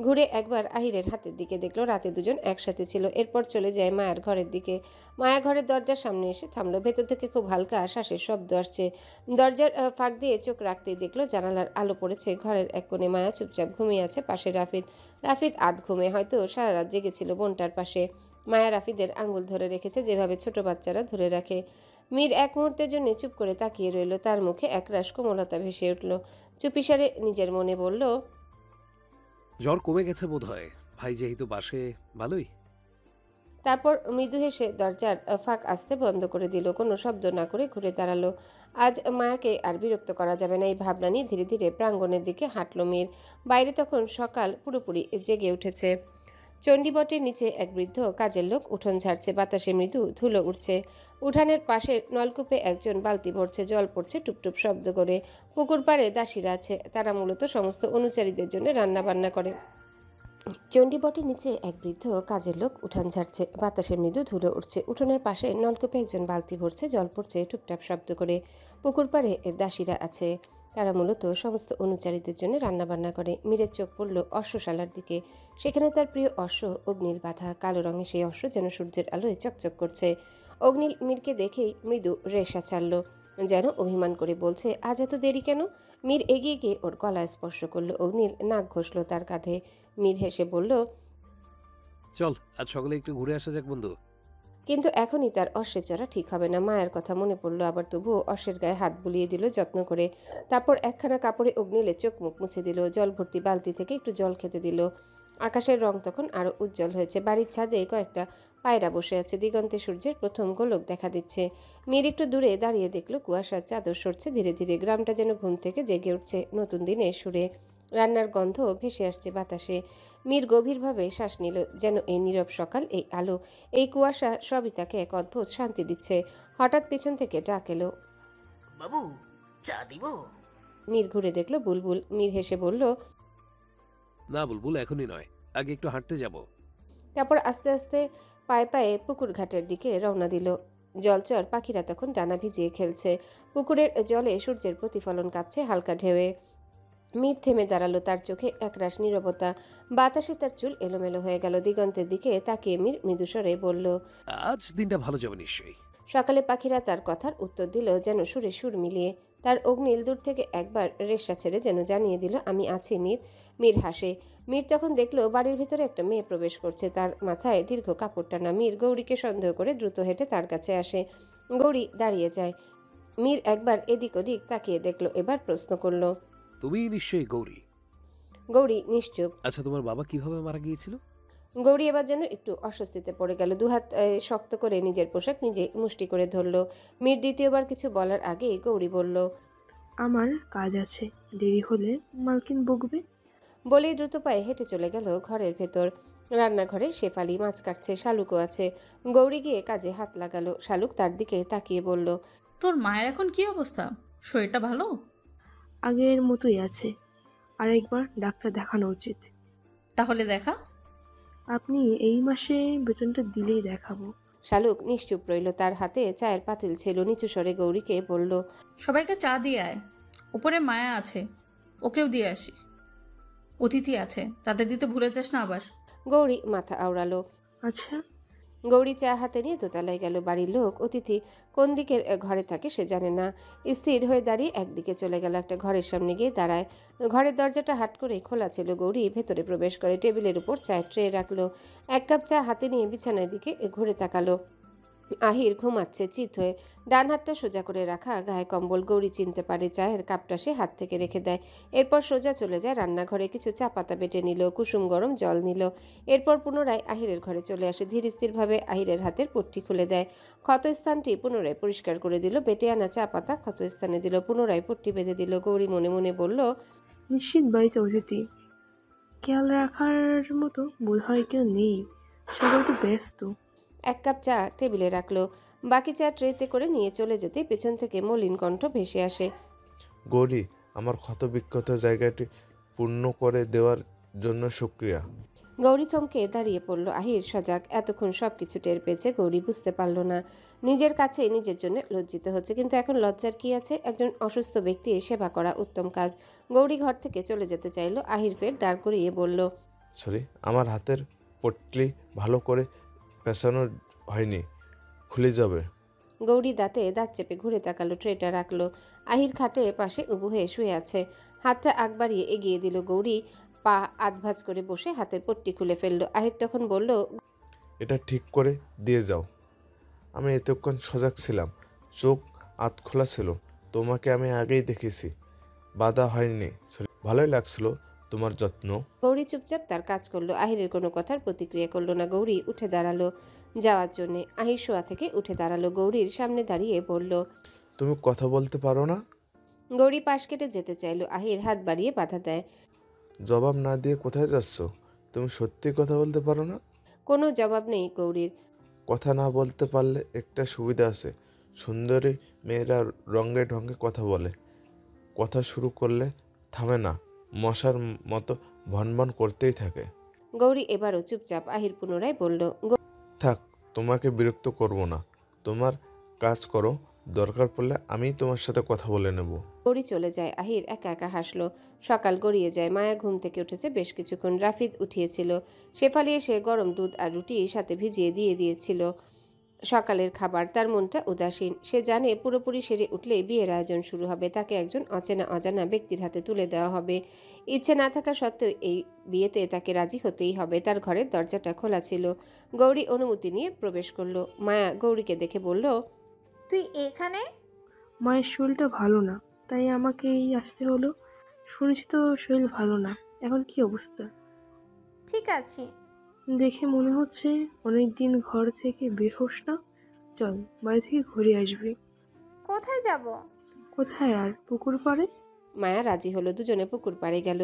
ঘুরে একবার আহিরের হাতের দিকে দেখলো, রাতে দুজন একসাথে ছিল। এরপর চলে যায় মায়ার ঘরের দিকে। মায়া ঘরের দরজার সামনে এসে থামলো। ভেতর থেকে খুব হালকা শ্বাসের শব্দ আসছে। দরজার ফাঁক দিয়ে চোখ রাখতেই দেখলো জানালার আলো পড়েছে ঘরের এক কোণে। মায়া চুপচাপ ঘুমিয়ে আছে, পাশে রাফিদ আধ ঘুমে, হয়তো সারা রাত জেগেছিল বোনটার পাশে। মায়া রাফিদের আঙ্গুল ধরে রেখেছে যেভাবে ছোট বাচ্চারা ধরে রাখে। মীর এক মুহূর্তের জন্য চুপ করে তাকিয়ে রইল, তার মুখে একরাশ কোমলতা ভেসে উঠল। চুপিসারে নিজের মনে বলল। জ্বর কমে গেছে বোধহয়, ভাই যেহেতু বাসে, ভালোই। তারপর মৃদু হেসে দরজার ফাঁক আস্তে বন্ধ করে দিল, কোনো শব্দ না করে ঘুরে দাঁড়ালো। আজ মায়াকে আর বিরক্ত করা যাবে না, এই ভাবনা নিয়ে ধীরে ধীরে প্রাঙ্গণের দিকে হাঁটল মীর। বাইরে তখন সকাল পুরোপুরি জেগে উঠেছে। চণ্ডীবটের নিচে এক বৃদ্ধ কাজের লোক উঠোন ঝাড়ছে, বাতাসে মৃদু ধুলো উঠছে। উঠানের পাশের নলকূপে একজন বালতি ভরছে, জল পড়ছে টুপটুপ শব্দ করে। পুকুর পাড়ে দাসীরা আছে, তারা মূলত সমস্ত অনুচারীদের জন্য রান্না বান্না করে। চণ্ডীবটের নিচে এক বৃদ্ধ কাজের লোক উঠান ঝাড়ছে, বাতাসে মৃদু ধুলো উঠছে। উঠোনের পাশে নলকূপে একজন বালতি ভরছে, জল পড়ছে টুপটাপ শব্দ করে। পুকুর পাড়ে দাসীরা আছে, তারা মূলত সমস্ত অনুচারীদের জন্য রান্নাবান্না করে। মীরের চোখ পড়ল অশ্বশালার দিকে। সেখানে তার প্রিয় অশ্ব অগ্নিল বাঁধা, কালো রঙে সেই অশ্ব যেন সূর্যের আলোয় চকচক করছে। অগ্নিল মীরকে দেখেই মৃদু রেশা ছাড়ল, যেন অভিমান করে বলছে, আজ এত দেরি কেন? মীর এগিয়ে গিয়ে ওর গলায় স্পর্শ করলো। অগ্নিল নাক ঘষল তার কাঁধে। মীর হেসে বলল, চল আজ সকালে একটু ঘুরে আসা যাক বন্ধু। কিন্তু এখনই তার অশ্বে চড়া ঠিক হবে না। মায়ের কথা মনে পড়ল আবার, তবুও অশ্বের গায়ে হাত বুলিয়ে দিল যত্ন করে। তারপর একখানা কাপড়ে অগ্নিলে চোখ মুখ মুছে দিল, জল ভর্তি বালতি থেকে একটু জল খেতে দিল। আকাশের রং তখন আরো উজ্জ্বল হয়েছে। বাড়ির ছাদে কয়েকটা পায়রা বসে আছে, দিগন্তে সূর্যের প্রথম গোলক দেখা দিচ্ছে। মীর একটু দূরে দাঁড়িয়ে দেখলো কুয়াশার চাদর সরছে ধীরে ধীরে। গ্রামটা যেন ঘুম থেকে জেগে উঠছে নতুন দিনের সুরে। রান্নার গন্ধ ভেসে আসছে বাতাসে। মীর গভীরভাবে শ্বাস নিল, যেন এই নীরব সকাল, এই আলো, এই কুয়াশা সবই তাকে এক অদ্ভুত শান্তি দিচ্ছে। হঠাৎ পেছন থেকে ডাক এলো, বাবু চা দিব? মীর ঘুরে দেখলো বুলবুল। মীর হেসে বলল, না বুলবুল, এখনই নয়, আগে একটু হাঁটতে যাব। তারপর আস্তে আস্তে পায়ে পায়ে পুকুর ঘাটের দিকে রওনা দিল। জলচর পাখিরা তখন ডানা ভিজিয়ে খেলছে। পুকুরের জলে সূর্যের প্রতিফলন কাঁপছে হালকা ঢেউয়ে। মীর থেমে দাঁড়ালো, তার চোখে একরাশ নীরবতা। বাতাসে তার চুল এলোমেলো হয়ে গেল। দিগন্তের দিকে তাকিয়ে মীর মৃদুস্বরে বলল, আজ দিনটা ভালো যাবে নিশ্চয়ই। সকালে পাখিরা তার কথার উত্তর দিল যেন সুরে সুর মিলিয়ে। তার অগ্নিল দূর থেকে একবার রেশা ছেড়ে যেন জানিয়ে দিল, আমি আছি মীর। মীর হাসে। মীর তখন দেখলো বাড়ির ভিতরে একটা মেয়ে প্রবেশ করছে। তার মাথায় দীর্ঘ কাপড় টানা। মীর গৌরীকে সন্দেহ করে দ্রুত হেঁটে তার কাছে আসে। গৌরী দাঁড়িয়ে যায়। মীর একবার এদিক ওদিক তাকিয়ে দেখলো, এবার প্রশ্ন করলো। তুমি নিশ্চয়ই গৌরী? গৌরী নিশ্চুপ। আচ্ছা, তোমার বাবা কিভাবে মারা গিয়েছিল? গৌরী এবার যেন একটু অস্বস্তিতে পড়ে গেল। দুহাত শক্ত করে নিজের পোশাক নিজে মুষ্টি করে ধরল। মীর দ্বিতীয়বার কিছু বলার আগে গৌরী বলল, আমার কাজ আছে, দেরি হলে মালকিন বকবে। বলেই দ্রুত পায়ে হেঁটে চলে গেল ঘরের ভেতর। রান্নাঘরে শেফালি মাছ কাটছে, শালুকও আছে। গৌরী গিয়ে কাজে হাত লাগালো। শালুক তার দিকে তাকিয়ে বলল, তোর মায়ের এখন কি অবস্থা? শরীরটা ভালো? আগের মতোই আছে, আর একবার ডাক্তার দেখানো উচিত। তাহলে দেখা। আপনি এই মাসে বেতনটা দিলেই দেখাবো। শালুক নিশ্চুপ রইল। তার হাতে চায়ের পাতিল ছিল। নিচু স্বরে গৌরীকে বলল, সবাইকে চা দিয়ে আয়। উপরে মায়া আছে, ওকেও দিয়ে আসি। অতিথি আছে, তাদের দিতে ভুলে যাস না আবার। গৌরী মাথা আওড়ালো। আচ্ছা। গৌরী চা হাতে নিয়ে দোতলায় গেল। বাড়ির লোক অতিথি কোন দিকের ঘরে থাকে সে জানে না। স্থির হয়ে দাঁড়িয়ে একদিকে চলে গেল। একটা ঘরের সামনে গিয়ে দাঁড়ায়। ঘরের দরজাটা হাট করে খোলা ছিল। গৌরী ভেতরে প্রবেশ করে টেবিলের উপর চায়ের ট্রে রাখলো। এক কাপ চা হাতে নিয়ে বিছানার দিকে ঘুরে তাকালো। আহির ঘুমাচ্ছে চিত হয়ে। ডান হাতটা সোজা করে রাখা, গায়ে কম্বল। গৌরী চিনতে পারে। চায়ের কাপটা সে হাত থেকে রেখে দেয়। এরপর সোজা চলে যায় রান্নাঘরে। কিছু চা পাতা বেটে নিল, কুসুম গরম জল নিল। এরপর পুনরায় আহিরের ঘরে চলে আসে। ধীর স্থিরভাবে আহিরের হাতের পট্টি খুলে দেয়। ক্ষতস্থানটি পুনরায় পরিষ্কার করে দিল। বেটে আনা চা পাতা ক্ষতস্থানে দিল। পুনরায় পট্টি বেঁধে দিল। গৌরী মনে মনে বলল, নিশ্চিত বাড়িতে অতিথি, খেয়াল রাখার মতো বোধ হয় কেউ নেই, সবাই তো ব্যস্ত। এক কাপ চা টেবিলে রাখলো। বাকি চা ট্রেতে করে নিয়ে চলে যেতে পেছন থেকে মলিন কণ্ঠ ভেসে আসে, গৌরী, আমার ক্ষত বিক্ষত জায়গাটি পূর্ণ করে দেওয়ার জন্য শুক্রিয়া। গৌরী থমকে দাঁড়িয়ে পড়ল। আহির সজাগ। এতক্ষণ সবকিছু টের পেয়েছে। গৌরী বুঝতে পারল না। নিজের কাছে নিজের জন্য লজ্জিত হচ্ছে। কিন্তু এখন লজ্জার কি আছে? একজন অসুস্থ ব্যক্তির সেবা করা উত্তম কাজ। গৌরী ঘর থেকে চলে যেতে চাইল। আহির ফের দাঁড় করিয়ে বলল, সরি, আমার হাতের পটলি ভালো করে পেঁচানো হয়নি, খুলে যাবে। গৌরী দাঁতে দাঁত চেপে ঘুরে তাকালো। ট্রেটা রাখলো। আহির খাটের পাশে উবু হয়ে শুয়ে আছে। হাতটা আগ বাড়িয়ে এগিয়ে দিল। গৌরী পা আধভাজ করে বসে হাতের পট্টি খুলে ফেললো। আহির তখন বলল, এটা ঠিক করে দিয়ে যাও। আমি এতক্ষণ সজাগ ছিলাম, চোখ আধ খোলা ছিল। তোমাকে আমি আগেই দেখেছি, বাধা হয়নি। সরি, ভালোই লাগছিল তোমার যত্ন। গৌরী চুপচাপ তার কাজ করলো। আহিরের কোনো কথার প্রতিক্রিয়া করলো না। গৌরী উঠে দাঁড়ালো যাওয়ার জন্যে। আহির শোয়া থেকে উঠে দাঁড়ালো। গৌরীর সামনে দাঁড়িয়ে বলল, তুমি কথা বলতে পারো না? গৌরী পাশ কেটে যেতে চাইলো। আহির হাত বাড়িয়ে বাধা দেয়। জবাব না দিয়ে কোথায় যাচ্ছ? তুমি সত্যি কথা বলতে পারো না? কোনো জবাব নেই গৌরীর। কথা না বলতে পারলে একটা সুবিধা আছে, সুন্দরী মেয়েরা রঙে ঢঙ্গে কথা বলে। কথা শুরু করলে থামে না, মশার মতো ভনভন করতেই থাকে। গৌরী এবারও চুপচাপ। আহির পুনরায় বলল, থাক, তোমাকে বিরক্ত করব না, তোমার কাজ করো, দরকার পড়লে আমি তোমার সাথে কথা বলে নেব। গৌরী চলে যায়। আহির একা একা হাসলো। সকাল গড়িয়ে যায়। মায়া ঘুম থেকে উঠেছে বেশ কিছুক্ষণ। রাফিদ উঠিয়েছিল। শেফালি এসে গরম দুধ আর রুটি সাথে ভিজিয়ে দিয়ে দিয়েছিল সকালের খাবার। তার মনটা উদাসীন। সে জানে পুরোপুরি সেরে উঠলেই বিয়ের আয়োজন শুরু হবে। তাকে একজন অজানা ব্যক্তির হাতে তুলে দেওয়া হবে। ইচ্ছে না থাকা সত্ত্বেও এই বিয়েতে তাকে রাজি হতেই হবে। তার ঘরের দরজাটা খোলা ছিল। গৌরী অনুমতি নিয়ে প্রবেশ করলো। মায়া গৌরীকে দেখে বলল, তুই এখানে? মায়ের শরীরটা ভালো না, তাই আমাকেই আসতে হলো। শুনেছি তো শরীর ভালো না, এখন কি অবস্থা? ঠিক আছে। দেখে মনে হচ্ছে অনেক দিন ঘর থেকে বের হোস না। চল, বাড়ি থেকে ঘুরে আসবি। কোথায় যাব? কোথায় আর, পুকুর পাড়ে। মায়া রাজি হলো। দুজনে পুকুর পাড়ে গেল।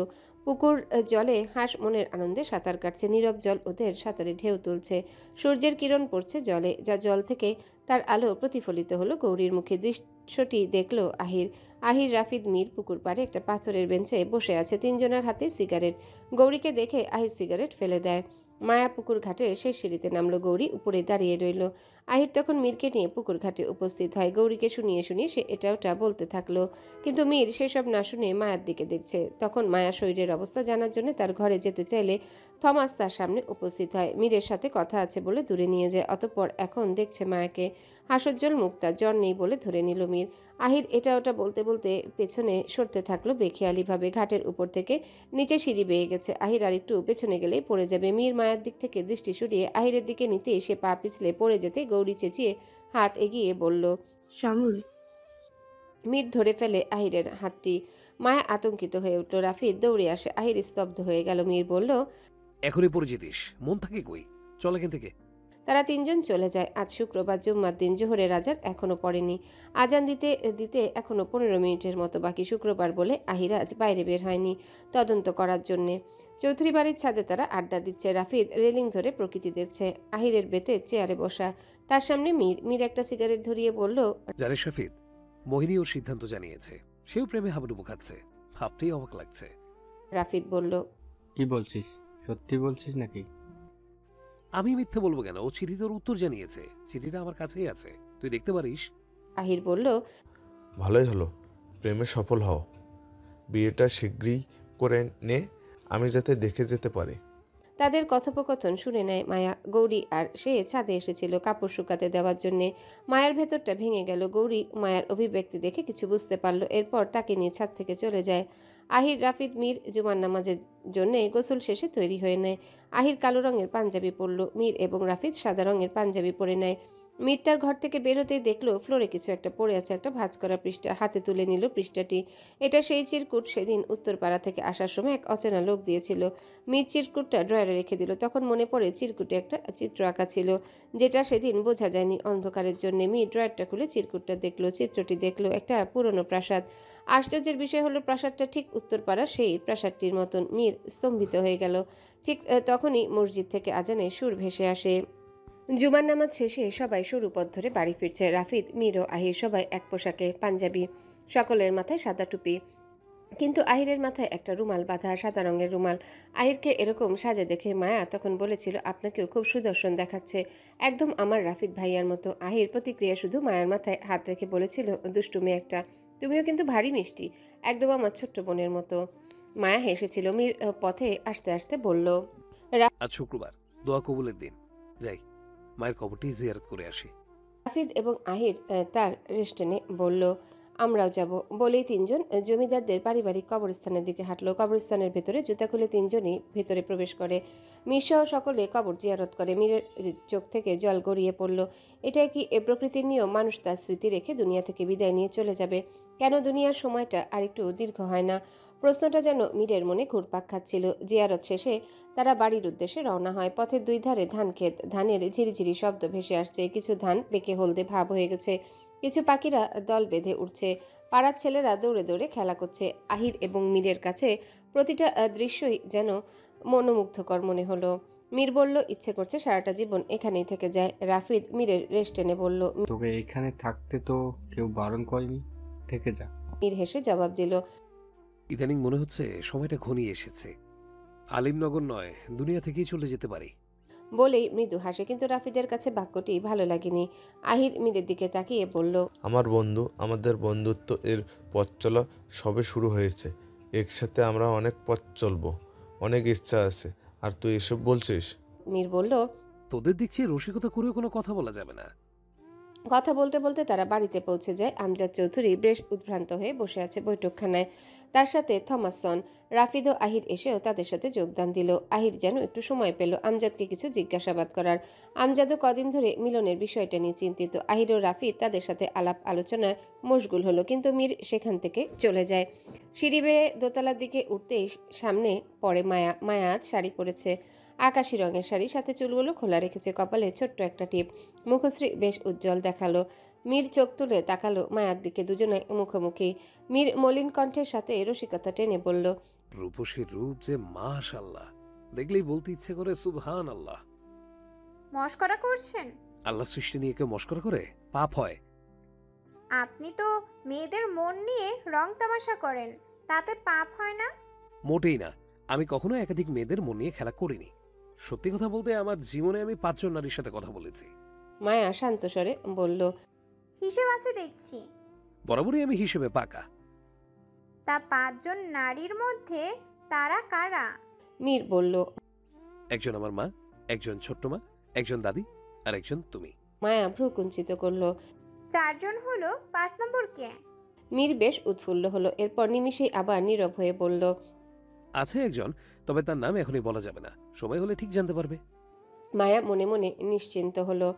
পুকুর জলে হাঁস মনের আনন্দে সাঁতার কাটছে। নীরব জল ওদের সাঁতারে ঢেউ তুলছে। সূর্যের কিরণ পড়ছে জলে, যা জল থেকে তার আলো প্রতিফলিত হলো গৌরীর মুখে। দৃশ্যটি দেখলো আহির। আহির, রাফিদ, মীর পুকুর পাড়ে একটা পাথরের বেঞ্চে বসে আছে। তিনজনের হাতে সিগারেট। গৌরীকে দেখে আহির সিগারেট ফেলে দেয়। মায়া পুকুর ঘাটে শেষ সিঁড়িতে নামলো। গৌরী উপরে দাঁড়িয়ে রইল। আহির তখন মীরকে নিয়ে পুকুর ঘাটে উপস্থিত হয়। গৌরীকে শুনিয়ে শুনিয়ে সে এটা ওটা বলতে থাকলো, কিন্তু মীর সেসব না শুনে মায়ার দিকে দেখছে। তখন মায়া শরীরের অবস্থা জানার জন্য তার ঘরে যেতে চাইলে থমাস তার সামনে উপস্থিত হয়। মীরের সাথে কথা আছে বলে দূরে নিয়ে যায়। অতঃপর এখন দেখছে মায়াকে। হাস্যোজ্জ্বল মুক্তা, জ্বর নেই বলে ধরে নিল মীর। আহির এটা ওটা বলতে বলতে পেছনে সরতে থাকলো বেখেয়ালিভাবে। ঘাটের উপর থেকে নিচে সিঁড়ি বেয়ে গেছে। আহির আর একটু পেছনে গেলেই পড়ে যাবে। মীর মায়ার দিক থেকে দৃষ্টি সরিয়ে আহিরের দিকে নিতে সে পা পিছলে পড়ে যেতে গৌরী চেঁচিয়ে হাত এগিয়ে বলল। সামলে। মীর ধরে ফেলে আহিরের হাতটি। মায়া আতঙ্কিত হয়ে উঠল। রাফিদ দৌড়ে আসে। আহির স্তব্ধ হয়ে গেল। মীর বলল, এখনই পড়ে যেতিস, মন থাকে কই? চল এখান থেকে। তারা তিনজন চলে যায়। আজ শুক্রবার, জুম্মার দিন। জোহরের আজান এখনো পড়েনি। আজান দিতে দিতে এখনো 15 মিনিটের মতো বাকি। শুক্রবার বলে আহির আজ বাইরে বের হয়নি তদন্ত করার জন্যে। চৌধুরী বাড়ির ছাদে তারা আড্ডা দিচ্ছে। রাফিদ রেলিং ধরে প্রকৃতি দেখছে। আহিরের বেতে চেয়ারে বসা, তার সামনে মীর। মীর একটা সিগারেট ধরিয়ে বলল, জানিস রাফিদ, মোহিনী ওর সিদ্ধান্ত জানিয়েছে। সেও প্রেমে হাবুডুবু খাচ্ছে। ভাবতেই অবাক লাগছে। রাফিদ বলল, কি বলছিস? সত্যি বলছিস নাকি? আমি মিথ্যে বলবো কেন? ও চিঠিতে ওর উত্তর জানিয়েছে। চিঠিটা আমার কাছেই আছে, তুই দেখতে পারিস। আহির বলল, ভালোই হলো, প্রেমে সফল হও। বিয়েটা শীঘ্রই করে নে, আমি যাতে দেখে যেতে পারি। তাদের কথোপকথন শুনে নেয় মায়া। গৌরী আর সে ছাদে এসেছিল কাপড় শুকাতে দেওয়ার জন্যে। মায়ের ভেতরটা ভেঙে গেল। গৌরী মায়ের অভিব্যক্তি দেখে কিছু বুঝতে পারল। এরপর তাকে নিয়ে ছাদ থেকে চলে যায়। আহির, রাফিদ, মীর জুমার নামাজের জন্য গোসল শেষে তৈরি হয়ে নেয়। আহির কালো রঙের পাঞ্জাবি পরল। মীর এবং রাফিদ সাদা রঙের পাঞ্জাবি পরে নেয়। মীর তার ঘর থেকে বেরোতেই দেখলো ফ্লোরে কিছু একটা পড়ে আছে। একটা ভাঁজ করা পৃষ্ঠা। হাতে তুলে নিল পৃষ্ঠাটি। এটা সেই চিরকুট সেদিন উত্তরপাড়া থেকে আসার সময় এক অচেনা লোক দিয়েছিল। মীর চিরকুটটা ড্রয়ারে রেখে দিল। তখন মনে পড়ে চিরকুটে একটা চিত্র আঁকা ছিল, যেটা সেদিন বোঝা যায়নি অন্ধকারের জন্য। মীর ড্রয়ারটা খুলে চিরকুটটা দেখলো। চিত্রটি দেখলো একটা পুরনো প্রাসাদ। আশ্চর্যের বিষয় হলো প্রাসাদটা ঠিক উত্তরপাড়া সেই প্রাসাদটির মতন। মীর স্তম্ভিত হয়ে গেল। ঠিক তখনই মসজিদ থেকে আজানের সুর ভেসে আসে। জুমার নামাজ শেষে সবাই সরু পথ ধরে বাড়ি ফিরছে। রাফিদ, মীর ও আহির সবাই এক পোশাকে, পাঞ্জাবি। সকলের মাথায় সাদা টুপি, কিন্তু আহিরের মাথায় একটা রুমাল বাঁধা, সাদা রঙের রুমাল। আহিরকে এরকম সাজে দেখে মায়া তখন বলেছিল, আপনাকেও খুব সুদর্শন দেখাচ্ছে, একদম আমার রাফিদ ভাইয়ার মতো। আহির প্রতিক্রিয়া শুধু মায়ার মাথায় হাত রেখে বলেছিল, দুষ্টু মেয়ে একটা, তুমিও কিন্তু ভারী মিষ্টি, একদম আমার ছোট্ট বোনের মতো। মায়া হেসেছিল। মীর পথে আসতে আসতে বলল, আজ শুক্রবার, দোয়া কবুলের দিন। যাই, মায়ের কবরটি জিয়ারত করে আসি। রাফিদ এবং আহির তার রেস্টেনে বলল, আমরাও যাব। বলেই তিনজন জমিদারদের পারিবারিক কবরস্থানের দিকে হাঁটলো। কবরস্থানের ভেতরে জুতা খুলে তিনজনই ভেতরে প্রবেশ করে। মীরসহ সকলে কবর জিয়ারত করে। মীরের চোখ থেকে জল গড়িয়ে পড়ল। এটাই কি এ প্রকৃতির নিয়ম? মানুষ তার স্মৃতি রেখে দুনিয়া থেকে বিদায় নিয়ে চলে যাবে। কেন দুনিয়ার সময়টা আর একটু দীর্ঘ হয় না? প্রশ্নটা যেন মীরের মনে ঘুরপাক খাচ্ছিল। জিয়ারত শেষে তারা বাড়ির উদ্দেশ্যে রওনা হয়। পথের দুই ধারে ধান ক্ষেত, ধানের ঝিরিঝিরি শব্দ ভেসে আসছে। কিছু ধান বেঁকে হলদে ভাব হয়ে গেছে। কিছু পাখিরা দল বেঁধে উঠছে। পাড়ার ছেলেরা দৌড়ে দৌড়ে খেলা করছে। আহির এবং মীরের কাছে প্রতিটা দৃশ্যই যেন মনোমুগ্ধকর মনে হলো। মীর বলল, ইচ্ছে করছে সারাটা জীবন এখানেই থেকে যায়। রাফিদ মীরের রেস্ট টেনে বলল, তোকে এখানে থাকতে তো কেউ বারণ করেনি, থেকে যা। মীর হেসে জবাব দিল, ইদানিং মনে হচ্ছে সময়টা ঘনিয়ে এসেছে। আলিমনগর নয়, দুনিয়া থেকেই চলে যেতে পারি। বলেই মৃদু হাসে। কিন্তু রাফিদের কাছে বাক্যটি ভালো লাগেনি। আহির মীরের দিকে তাকিয়ে বলল, আমার বন্ধু, আমাদের বন্ধুত্ব এর পথ চলা সবে শুরু হয়েছে। একসাথে আমরা অনেক পথ চলবো, অনেক ইচ্ছা আছে, আর তুই এসব বলছিস? মীর বলল, তোদের দেখছি রসিকতা করেও কোনো কথা বলা যাবে না। কথা বলতে বলতে তারা বাড়িতে পৌঁছে যায়। আমজাদ চৌধুরী বেশ উদ্ভ্রান্ত হয়ে বসে আছে বৈঠকখানায়। তার সাথে থমাসন, রাফিদ ও আহির এসেও তাদের সাথে যোগদান দিল। আহির যেন একটু সময় পেল আমজাদকে কিছু জিজ্ঞাসাবাদ করার। আমজাদও কদিন ধরে মিলনের বিষয়টা নিয়ে চিন্তিত। আহির ও রাফিদ তাদের সাথে আলাপ আলোচনায় মশগুল হলো, কিন্তু মীর সেখান থেকে চলে যায়। সিঁড়ি বেয়ে দোতলার দিকে উঠতেই সামনে পড়ে মায়া। মায়া আজ শাড়ি পরেছে, আকাশি রঙের শাড়ি, সাথে চুলগুলো খোলা রেখেছে, কপালে ছোট্ট একটা টিপ, মুখশ্রী বেশ উজ্জ্বল দেখালো। মীর চোখ তুলে তাকালো মায়ার দিকে, দুজনে মুখোমুখি। মীর মলিন কণ্ঠের সাথে রসিকতা টেনে বলল, রূপসীর রূপ যে মাশাআল্লাহ, দেখলেই বলতে ইচ্ছে করে সুবহান আল্লাহ। মস্করা করছেন? আল্লাহ সৃষ্টি নিয়ে কেউ মস্করা করে? পাপ হয়। আপনি তো মেয়েদের মন নিয়ে রং তামাশা করেন, তাতে পাপ হয় না? মোটেই না। আমি কখনো একাধিক মেয়েদের মন নিয়ে খেলা করিনি। সত্যি কথা বলতে আমার জীবনে আমি 5 জন নারীর সাথে কথা বলেছি। মায়া শান্ত স্বরে বলল, হিসেব আছে দেখছি। বরাবরই আমি হিসেবে পাকা। তা 5 জন নারীর মধ্যে তারা কারা? মীর বলল। একজন আমার মা, একজন ছোট্ট মা, একজন দাদি, আর একজন তুমি। মায়া ভ্রু কুঞ্চিত করল। 4 জন হলো, 5 নম্বর কে? মীর বেশ উৎফুল্ল হলো। এরপর নিমিষেই আবার নীরব হয়ে বলল, আছে একজন, তবে তার নাম এখনই বলা যাবে না, সময় হলে ঠিক জানতে পারবে। মায়া মনে মনে নিশ্চিন্ত হলো।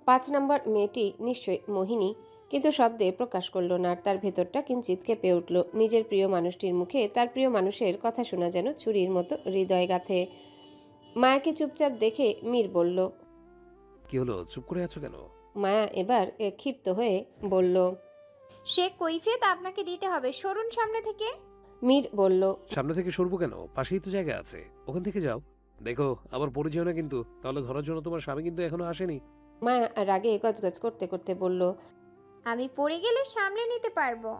5 নম্বর মেয়েটি নিশ্চয়ই মোহিনী, কিন্তু শব্দে প্রকাশ করল না। আর তার ভেতরটা কিঞ্চিত কেঁপে উঠল। নিজের প্রিয় মানুষটির মুখে তার প্রিয় মানুষের কথা শোনা যেন ছুরির মতো হৃদয় গাঁথে। মায়াকে চুপচাপ দেখে মীর বলল, কি হলো, চুপ করে আছো কেন? মায়া এবার ক্ষিপ্ত হয়ে বলল, সে কৈফিয়ত আপনাকে দিতে হবে, সরুন সামনে থেকে। মীর বলল, সামনে থেকে সরবো কেন? পাশেই তো জায়গা আছে, ওখান থেকে যাও। দেখো আবার পড়ে যেও না কিন্তু, তাহলে ধরার জন্য তোমার স্বামী কিন্তু এখনো আসেনি। মায়া রাগে গজগজ করতে করতে বলল, আমি পড়ে গেলে সামলে নিতে পারবো।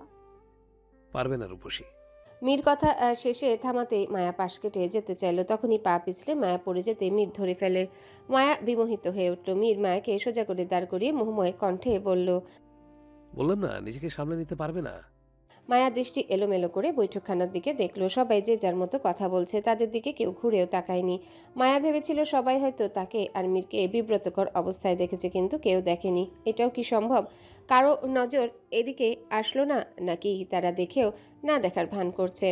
পারবে না রূপসী। মীর কথা শেষে থামাতেই মায়া পাশ কেটে যেতে চাইল। তখনই পা পিছলে মায়া পড়ে যেতে মীর ধরে ফেলে। মায়া বিমোহিত হয়ে উঠল। মীর মায়াকে সোজা করে দাঁড় করিয়ে মোহময় কণ্ঠে বলল, বললাম না নিজেকে সামলে নিতে পারবে না। মায়া দৃষ্টি এলোমেলো করে বৈঠকখানার দিকে দেখল। সবাই যে যার মতো কথা বলছে, তাদের দিকে কেউ ঘুরেও তাকায়নি। মায়া ভেবেছিল সবাই হয়তো তাকে আর মীরকে বিব্রতকর অবস্থায় দেখেছে, কিন্তু কেউ দেখেনি। এটাও কি সম্ভব? কারো নজর এদিকে আসলো না, নাকি তারা দেখেও না দেখার ভান করছে?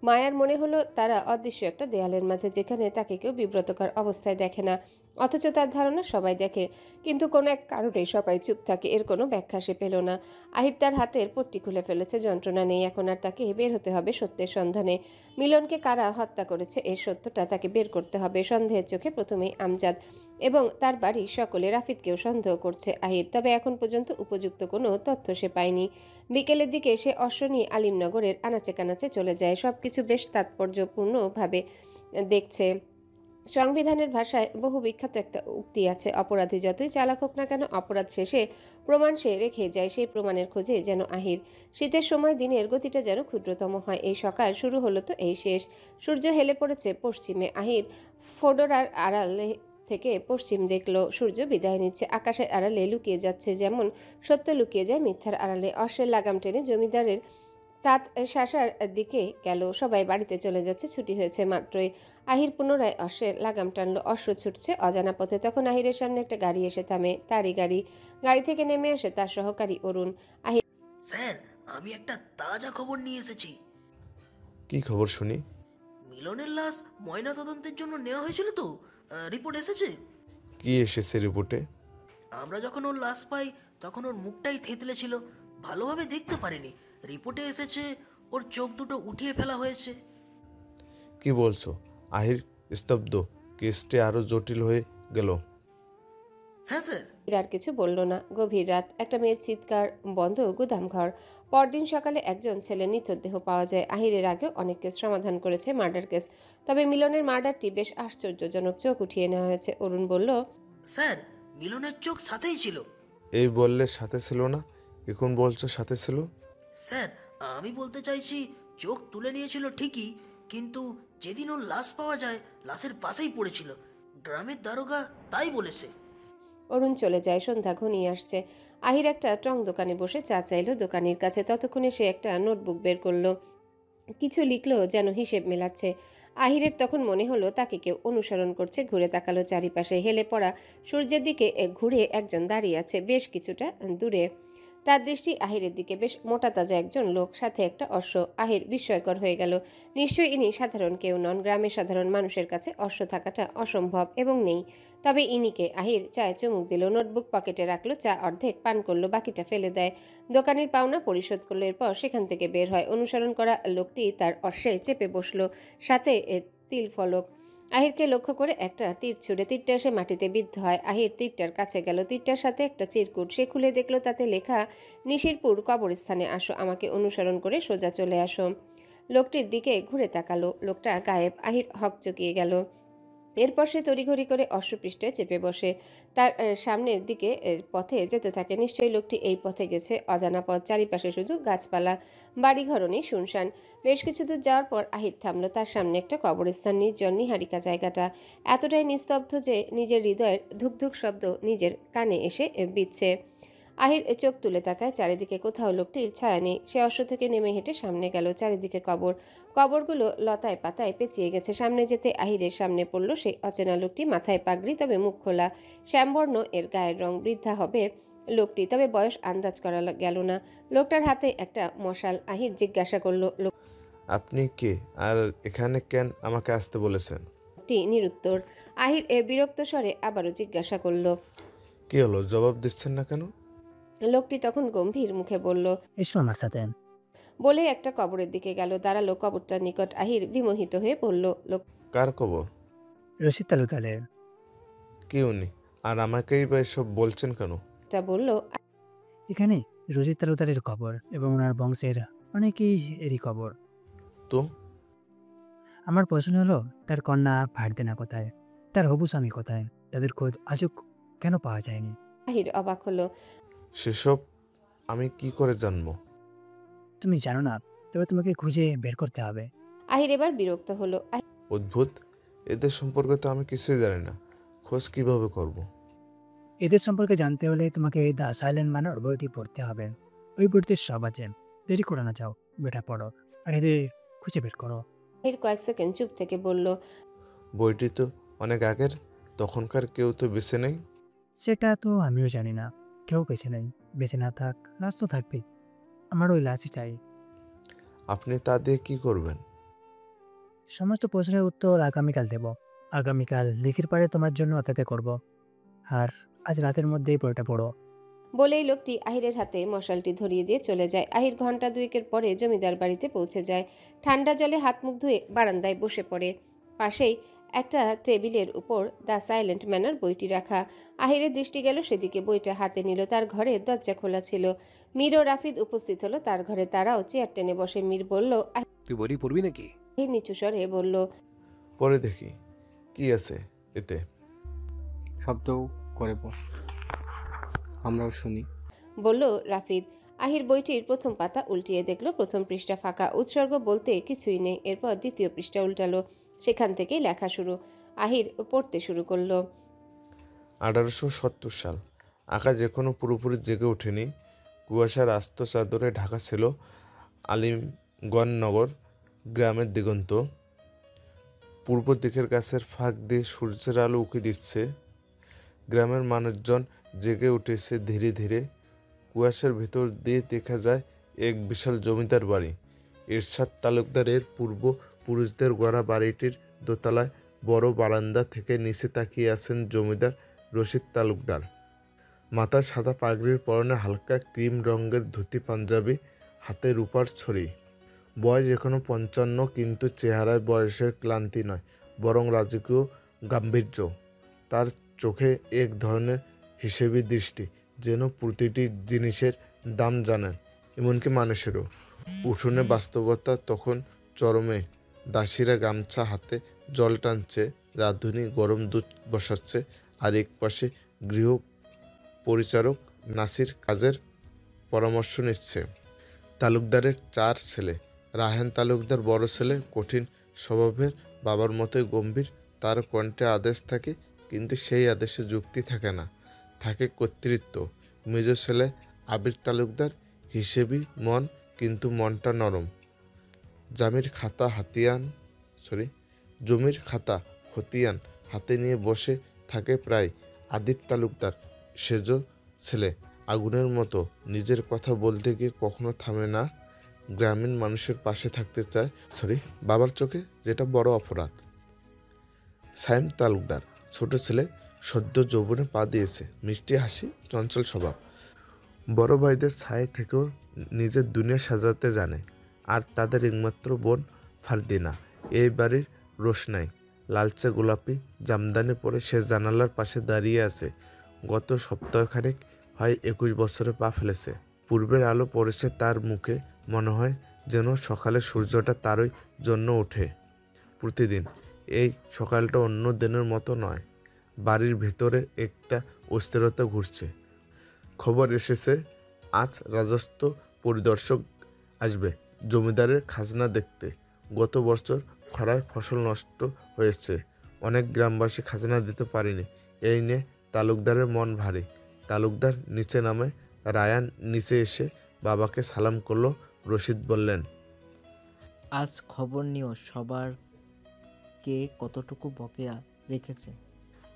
মায়ার মনে হলো তারা অদৃশ্য একটা দেয়ালের মাঝে, যেখানে তাকে কেউ বিব্রতকর অবস্থায় দেখে না, অথচ তার ধারণা সবাই দেখে। কিন্তু কোনো এক কারণে সবাই চুপ থাকে। এর কোনো ব্যাখ্যা সে পেল না। আহির তার হাতের পট্টি খুলে ফেলেছে, যন্ত্রণা নেই এখন আর। তাকে বের হতে হবে সত্যের সন্ধানে। মিলনকে কারা হত্যা করেছে এর সত্যটা তাকে বের করতে হবে। সন্দেহের চোখে প্রথমেই আমজাদ এবং তার বাড়ির সকলে। রাফিদকেও সন্দেহ করছে আহির, তবে এখন পর্যন্ত উপযুক্ত কোনো তথ্য সে পায়নি। বিকেলের দিকে সে অশ্ব নিয়ে আলিমনগরের আনাচে কানাচে চলে যায়। সবকিছু বেশ তাৎপর্যপূর্ণভাবে দেখছে। সংবিধানের ভাষায় বহু বিখ্যাত একটা উক্তি আছে, অপরাধী যতই চালাক হোক না কেন, অপরাধ শেষে প্রমাণ সে রেখে যায়। সেই প্রমাণের খোঁজে যেন আহির। শীতের সময় দিনের গতিটা যেন ক্ষুদ্রতম হয়। এই সকাল শুরু হলো তো এই শেষ। সূর্য হেলে পড়েছে পশ্চিমে। আহির ফোডরার আড়ালে থেকে পশ্চিম দেখলো। সূর্য বিদায় নিচ্ছে। আকাশের আড়ালে লুকিয়ে যাচ্ছে, যেমন সত্য লুকিয়ে যায় মিথ্যার আড়ালে। অশ্বের লাগাম টেনে জমিদারের তাঁত শাসার দিকে গেল। সবাই বাড়িতে চলে যাচ্ছে, ছুটি হয়েছে মাত্রই। আহির পুনরায় অশ্বের লাগাম টানলো। অশ্ব ছুটছে অজানা পথে। তখন আহিরের সামনে একটা গাড়ি এসে থামে। তারই গাড়ি। গাড়ি থেকে নেমে আসে তার সহকারী অরুণ। আহির, স্যার, আমি একটা তাজা খবর নিয়ে এসেছি। কি খবর শুনি? মিলনের লাশ ময়না তদন্তের জন্য নেওয়া হয়েছিল তো, রিপোর্ট এসেছে। কি এসেছে রিপোর্টে? আমরা যখন ওর লাশ পাই তখন ওর মুখটাই থেতলে ছিল, ভালোভাবে দেখতে পারিনি। রিপোর্টে এসেছে ওর চোখ দুটো উঠিয়ে ফেলা হয়েছে। কি বলছো? আহির স্তব্ধ। কেসটি আরো জটিল হয়ে গেল। হ্যাঁ স্যার। আর কিছু বলল না। গভীর রাত। একটা মেয়ের চিৎকার, বন্ধ গুদামঘর। পরদিন সকালে একজন ছেলে নিথর দেহ পাওয়া যায়। আহিরের আগেও অনেক কেস সমাধান করেছে, মার্ডার কেস। তবে মিলনের মার্ডারটি বেশ আশ্চর্যজনক। চোখ উঠিয়ে নেওয়া হয়েছে। অরুণ বলল, স্যার, মিলনের চোখ সাথেই ছিল। এই বললে সাথে ছিল না, এখন বলছো সাথে ছিল। স্যার, আমি বলতে চাইছি চোখ তুলে নিয়েছিল ঠিকই, কিন্তু যেদিন ওর লাশ পাওয়া যায় লাশের পাশেই পড়েছিল। গ্রামের দারোগা তাই বলেছে। অরুণ চলে যায়। সন্ধ্যা ঘনিয়ে আসছে। আহির একটা টং দোকানে বসে চা চাইলো দোকানির কাছে। ততক্ষণে সে একটা নোটবুক বের করলো, কিছু লিখলো, যেন হিসেব মেলাচ্ছে। আহিরের তখন মনে হলো তাকে কেউ অনুসরণ করছে। ঘুরে তাকালো চারিপাশে। হেলে পড়া সূর্যের দিকে ঘুরে একজন দাঁড়িয়ে আছে বেশ কিছুটা দূরে। তার দৃষ্টি আহিরের দিকে। বেশ মোটা তাজা একজন লোক, সাথে একটা অশ্ব। আহির বিস্ময়কর হয়ে গেল। নিশ্চয়ই ইনি সাধারণ কেউ নন। গ্রামের সাধারণ মানুষের কাছে অশ্ব থাকাটা অসম্ভব এবং নেই। তবে ইনিকে। আহির চায়ে চুমুক দিল, নোটবুক পকেটে রাখলো, চা অর্ধেক পান করলো, বাকিটা ফেলে দেয়। দোকানের পাওনা পরিশোধ করলো। এরপর সেখান থেকে বের হয়। অনুসরণ করা লোকটি তার অশ্বে চেপে বসলো, সাথে তিল ফলক। আহিরকে লক্ষ্য করে একটা তীর ছুঁড়ে তীরটা এসে মাটিতে বিদ্ধ হয়। আহির তীরটার কাছে গেল, তীরটার সাথে একটা চিরকুট। সে খুলে দেখলো তাতে লেখা, নিশিরপুর কবরস্থানে আসো, আমাকে অনুসরণ করে সোজা চলে আসো। লোকটির দিকে ঘুরে তাকালো, লোকটা গায়েব। আহির হকচকিয়ে গেল। এরপর সে তড়িঘড়ি করে অশ্বপৃষ্ঠে চেপে বসে। তার সামনের দিকে পথে যেতে থাকে। নিশ্চয়ই লোকটি এই পথে গেছে। অজানা পথ, চারিপাশে শুধু গাছপালা, বাড়িঘরও নেই, শুনশান। বেশ কিছু দূর যাওয়ার পর আহির থামলো। তার সামনে একটা কবরস্থান, নির্জন নিহারিকা জায়গাটা এতটাই নিস্তব্ধ যে নিজের হৃদয়ের ধুকধুক শব্দ নিজের কানে এসে বিচ্ছে। আহির চোখ তুলে তাকায়, চারিদিকে কোথাও লোকটির ছায়া নেই। সে অশ্ব থেকে নেমে হেঁটে সামনে গেল। চারিদিকে কবর, কবরগুলো লতায় পাতায় পেঁচিয়ে গেছে। সামনে যেতে আহিরের সামনে পড়ল সেই অচেনা লোকটি। মাথায় পাগড়ি, তবে মুখ খোলা, শ্যামবর্ণ এর গায়ের রং। বৃদ্ধা হবে লোকটি, তবে বয়স আন্দাজ করা গেল না। লোকটার হাতে একটা মশাল। আহির জিজ্ঞাসা করলো, আপনি কে, আর এখানে কেন আমাকে আসতে বলেছেন? লোকটি নিরুত্তর। আহির বিরক্ত স্বরে আবারও জিজ্ঞাসা করলো, কি হলো, জবাব দিচ্ছেন না কেন? লোকটি তখন গম্ভীর মুখে বলল, এসো আমার সাথে। বলে একটা কবরের দিকে গেল। দাঁড়ালো কবরটার নিকট। আহির বিমোহিত হয়ে বলল, কার কবর? রশিদ তালুকদারের। কি উনি, আর আমাকেই বা এসব বলছেন কেন? লোকটা বলল, এখানে রশিদ তালুকদারের কবর এবং ওনার বংশের অনেকেই এরই কবর। তো আমার প্রশ্ন হলো, তার কন্যা ফারদিনা কোথায়, তার হবু স্বামী কোথায়, তাদের খোঁজ আজও কেন পাওয়া যায়নি? আহির অবাক হলো। সেসব আমি কি করে জানবো? তুমি জানো না, তবে তোমাকে খুঁজে বের করতে হবে। আহির এবার বিরক্ত হলো। অদ্ভুত, এদের সম্পর্কে তো আমি কিছুই জানি না, খোঁজ কিভাবে করব? এদের সম্পর্কে জানতে হলে তোমাকে দ্য সাইলেন্ট ম্যানার বইটি পড়তে হবে। ওই বইটিতে সব আছে। দেরি করে না, যাও বইটা পড়ো আর এদের খুঁজে বের করো। আহির কয়েক সেকেন্ড চুপ থেকে বলল, বইটি তো অনেক আগের, তখনকার কেউ তো বেঁচে নেই। সেটা তো আমিও জানি না, কেউ বেঁচে নেই। বেঁচে না থাক, লাশ তো থাকবেই। আমার ওই লাশই চাই। আপনি তা দিয়ে কি করবেন? সমস্ত প্রশ্নের উত্তর আগামীকাল দেব। আগামীকাল লিখির পাড়ে তোমার জন্য অপেক্ষা করব। আর আজ রাতের মধ্যেই বইটা পড়ো। বলেই লোকটি আহিরের হাতে মশালটি ধরিয়ে দিয়ে চলে যায়। আহির ঘন্টা দুয়েকের পরে জমিদার বাড়িতে পৌঁছে যায়। ঠান্ডা জলে হাত মুখ ধুয়ে বারান্দায় বসে পড়ে। পাশেই একটা টেবিলের উপর দ্য সাইলেন্ট ম্যানার বইটি রাখা। আহিরের দৃষ্টি গেল সেদিকে। বইটা হাতে নিল। তার ঘরে দরজা খোলা ছিল। মীর ও রাফিদ উপস্থিত হলো তার ঘরে। তারাও চেয়ার টেনে বসে। মীর বলল, তুই বইটি পড়বি নাকি? আহির নিচু স্বরে বলল, পরে দেখি কি আছে এতে। শব্দ করে পড়, আমরাও শুনি। বলল রাফিদ। আহির বইটির প্রথম পাতা উল্টিয়ে দেখল। প্রথম পৃষ্ঠা ফাঁকা, উৎসর্গ বলতে কিছুই নেই। এরপর দ্বিতীয় পৃষ্ঠা উল্টালো। সেখান থেকেই লেখা শুরু। আহির পড়তে শুরু করলো। 1870 সাল। আকাশ এখনো পুরোপুরি জেগে ওঠেনি। কুয়াশার আস্ত চাদরে ঢাকা ছিল আলিমগঞ্জনগর গ্রামের দিগন্ত। পূর্ব দিকের গাছের ফাঁক দিয়ে সূর্যের আলো উঁকি দিচ্ছে। গ্রামের মানুষজন জেগে উঠেছে ধীরে ধীরে। কুয়াশার ভেতর দিয়ে দেখা যায় এক বিশাল জমিদার বাড়ি। এরশাদ তালুকদারের পূর্বপুরুষদের গড়া বাড়িটির দোতলায় বড় বারান্দা থেকে নিচে তাকিয়ে আছেন জমিদার রশিদ তালুকদার। মাথায় সাদা পাগড়ির, পরনে হালকা ক্রিম রঙের ধুতি পাঞ্জাবি, হাতে রূপার ছড়ি। বয়স এখনো 55, কিন্তু চেহারায় বয়সের ক্লান্তি নয়, বরং রাজকীয় গাম্ভীর্য। তার চোখে এক ধরনের হিসেবি দৃষ্টি, যেন প্রতিটি জিনিসের দাম জানেন, এমনকি মানুষেরও। উঠোনে বাস্তবতা তখন চরমে। দাসীরা গামছা হাতে জল টানছে, রাঁধুনি গরম দুধ বসাচ্ছে, আর এক পাশে গৃহ পরিচারক নাসির কাজের পরামর্শ নিচ্ছে। তালুকদারের 4 ছেলে। রাহেন তালুকদার বড় ছেলে, কঠিন স্বভাবের, বাবার মতোই গম্ভীর। তার কণ্ঠে আদেশ থাকে, কিন্তু সেই আদেশে যুক্তি থাকে না, থাকে কর্তৃত্ব। মেজ ছেলে আবির তালুকদার হিসেবি মন, কিন্তু মনটা নরম। জমির খাতা খতিয়ান হাতে নিয়ে বসে থাকে প্রায়। আদিব তালুকদার সেজ ছেলে, আগুনের মতো, নিজের কথা বলতে গিয়ে কখনো থামে না। গ্রামীণ মানুষের পাশে থাকতে চায়, বাবার চোখে যেটা বড় অপরাধ। সাইম তালুকদার ছোট ছেলে, সদ্য যৌবনে পা দিয়েছে, মিষ্টি হাসি, চঞ্চল স্বভাব। বড় ভাইদের ছায়া থেকেও নিজের দুনিয়া সাজাতে জানে। আর তাদের একমাত্র বোন ফারদিনা, এই বাড়ির রোশনাই। লালচে গোলাপি জামদানি পরে সে জানালার পাশে দাঁড়িয়ে আছে। গত সপ্তাহখানেক হয় 21 বছরে পা ফেলেছে। পূর্বের আলো পড়েছে তার মুখে, মনে হয় যেন সকালে সূর্যটা তারই জন্য ওঠে প্রতিদিন। এই সকালটা অন্য দিনের মতো নয়। বাড়ির ভেতরে একটা অস্থিরতা ঘুরছে। খবর এসেছে আজ রাজস্ব পরিদর্শক আসবে জমিদারের খাজনা দেখতে। গত বছর খরায় ফসল নষ্ট হয়েছে, অনেক গ্রামবাসী খাজনা দিতে পারেনি। এই নিয়ে তালুকদারের মন ভারী। তালুকদার নিচে নামে। রায়ান নিচে এসে বাবাকে সালাম করলো। রশিদ বললেন, আজ খবর নিও সবার কে কতটুকু বকেয়া রেখেছে।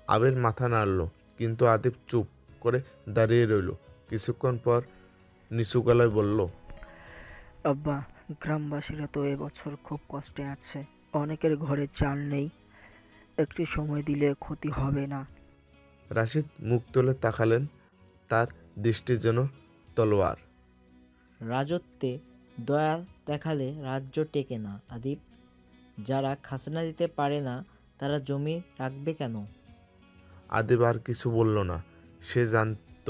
আবির মাথা নাড়ল, কিন্তু আদিব চুপ করে দাঁড়িয়ে রইল। কিছুক্ষণ পর নিচু গলায় বলল, আব্বা, গ্রামবাসীরা তো এবছর খুব কষ্টে আছে। অনেকের ঘরে চাল নেই। একটু সময় দিলে ক্ষতি হবে না। রাশিদ মুখ তুলে তাকালেন। তার দৃষ্টি যেন তলোয়ার। রাজত্বে দয়া দেখালে রাজ্য টেকে না আদিব। যারা খাজনা দিতে পারে না তারা জমি রাখবে কেন? আদিব আর কিছু বলল না। সে জানত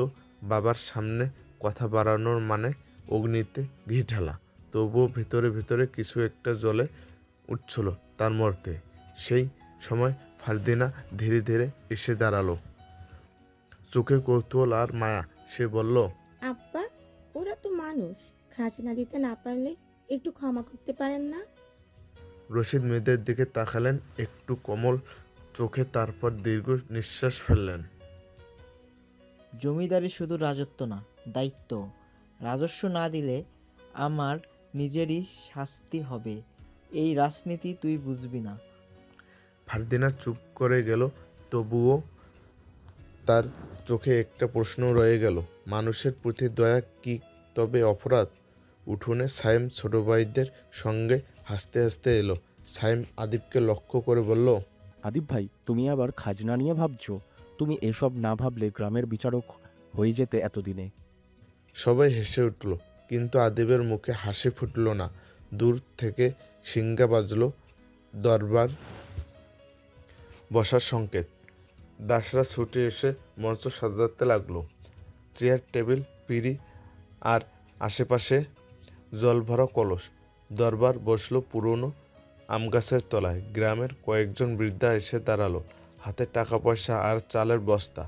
বাবার সামনে কথা বাড়ানোর মানে অগ্নিতে ঘি ঢালা। তবুও ভেতরে ভেতরে কিছু একটা জ্বলে উঠছিল তার মধ্যে। সেই সময় ফারদিনা ধীরে ধীরে এসে দাঁড়ালো, চোখে কৌতূহল আর মায়া। সে বলল, আব্বা, ওরা তো মানুষ, খাজনা দিতে না পারলে একটু ক্ষমা করতে পারেন না? রশিদ মেয়েদের দিকে তাকালেন একটু কোমল চোখে, তারপর দীর্ঘ নিঃশ্বাস ফেললেন। জমিদারি শুধু রাজত্ব না, দায়িত্ব। রাজস্ব না দিলে আমার নিজেরই শাস্তি হবে। এই রাজনীতি তুই বুঝবি না। ফারদিনা চুপ করে গেল। তবুও তার চোখে একটা প্রশ্ন রয়ে গেল, মানুষের প্রতি দয়া কি তবে অপরাধ? উঠোনে সাইম ছোট ভাইদের সঙ্গে হাসতে হাসতে এলো। সাইম আদিবকে লক্ষ্য করে বলল, আদিব ভাই, তুমি আবার খাজনা নিয়ে ভাবছো? তুমি এসব না ভাবলে গ্রামের বিচারক হয়ে যেতে এতদিনে। সবাই হেসে উঠল, কিন্তু আদিবের মুখে হাসি ফুটল না। দূর থেকে সিংহা বাজল, দরবার বসার সংকেত। দাসরা ছুটে এসে মঞ্চ সাজাতে লাগলো। চেয়ার, টেবিল, পিঁড়ি আর আশেপাশে জল ভরা কলস। দরবার বসলো পুরনো আমগাছের তলায়। গ্রামের কয়েকজন বৃদ্ধা এসে দাঁড়ালো, হাতে টাকা পয়সা আর চালের বস্তা।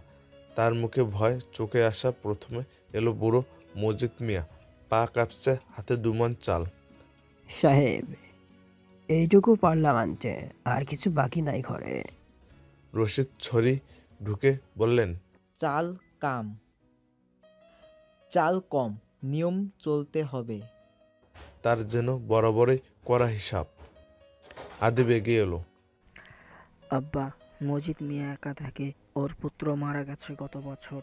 তার মুখে ভয়, চোখে আসা। প্রথমে এলো বুড়ো মজিদ মিয়া, পা কাঁপছে, হাতে 2 মণ চাল। সাহেব, এইটুকু পারলাম আনতে, আর কিছু বাকি নাই ঘরে। রশিদ ছড়ি ঢুকে বললেন, চাল কম, নিয়ম চলতে হবে। তার যেন বরাবরই করা হিসাব। আদিব এগিয়ে এলো। আব্বা, মজিদ মিয়া একা থাকে। ওর পুত্র মারা গেছে গত বছর।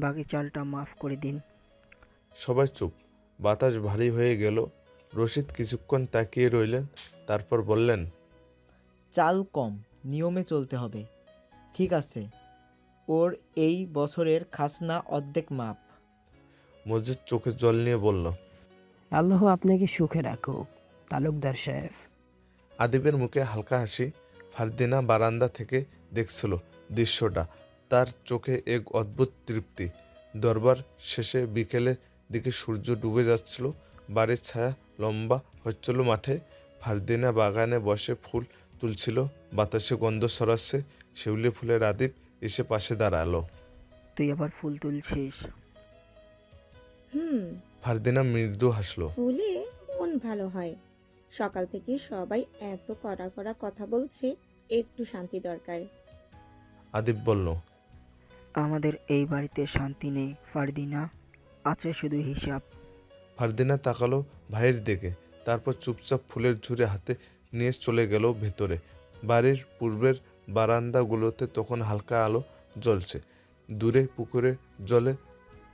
বাকি চালটা মাফ করে দিন। সবাই চুপ। বাতাস ভারী হয়ে গেল। রশিদ কিছুক্ষণ তাকিয়ে রইলেন, তারপর বললেন, চাল কম, নিয়মে চলতে হবে। ঠিক আছে, ওর এই বছরের খাজনা অর্ধেক মাপ। মজিদ চোখে জল নিয়ে বলল, আল্লাহ আপনাকে সুখে রাখুক তালুকদার সাহেব। আদিবের মুখে হালকা হাসি। ফারদিনা বারান্দা থেকে দেখছিল দৃশ্যটা। তার চোখে এক অদ্ভুত তৃপ্তি। দরবার শেষে বিকেলের দিকে সূর্য ডুবে যাচ্ছিল। বাড়ির ছায়া লম্বা হচ্ছিল মাঠে। ফারদিনা বাগানে বসে ফুল তুলছিল, বাতাসে গন্ধ ছড়াচ্ছে। শিউলি ফুলের আদিব এসে পাশে দাঁড়ালো। তুই আবার ফুল তুলছিস? ফারদিনা মৃদু হাসলো। ফুলে মন ভালো হয়। সকাল থেকে সবাই এত কড়া কড়া কথা বলছে, একটু শান্তি দরকার। আদিব বলল, আমাদের এই বাড়িতে শান্তি নেই ফারদিনা, আছে শুধু হিসাব। ফারদিনা তাকালো ভাইয়ের দিকে, তারপর চুপচাপ ফুলের ঝুড়ি হাতে নিয়ে চলে গেল ভেতরে। বাড়ির পূর্বের বারান্দাগুলোতে তখন হালকা আলো জ্বলছে। দূরে পুকুরের জলে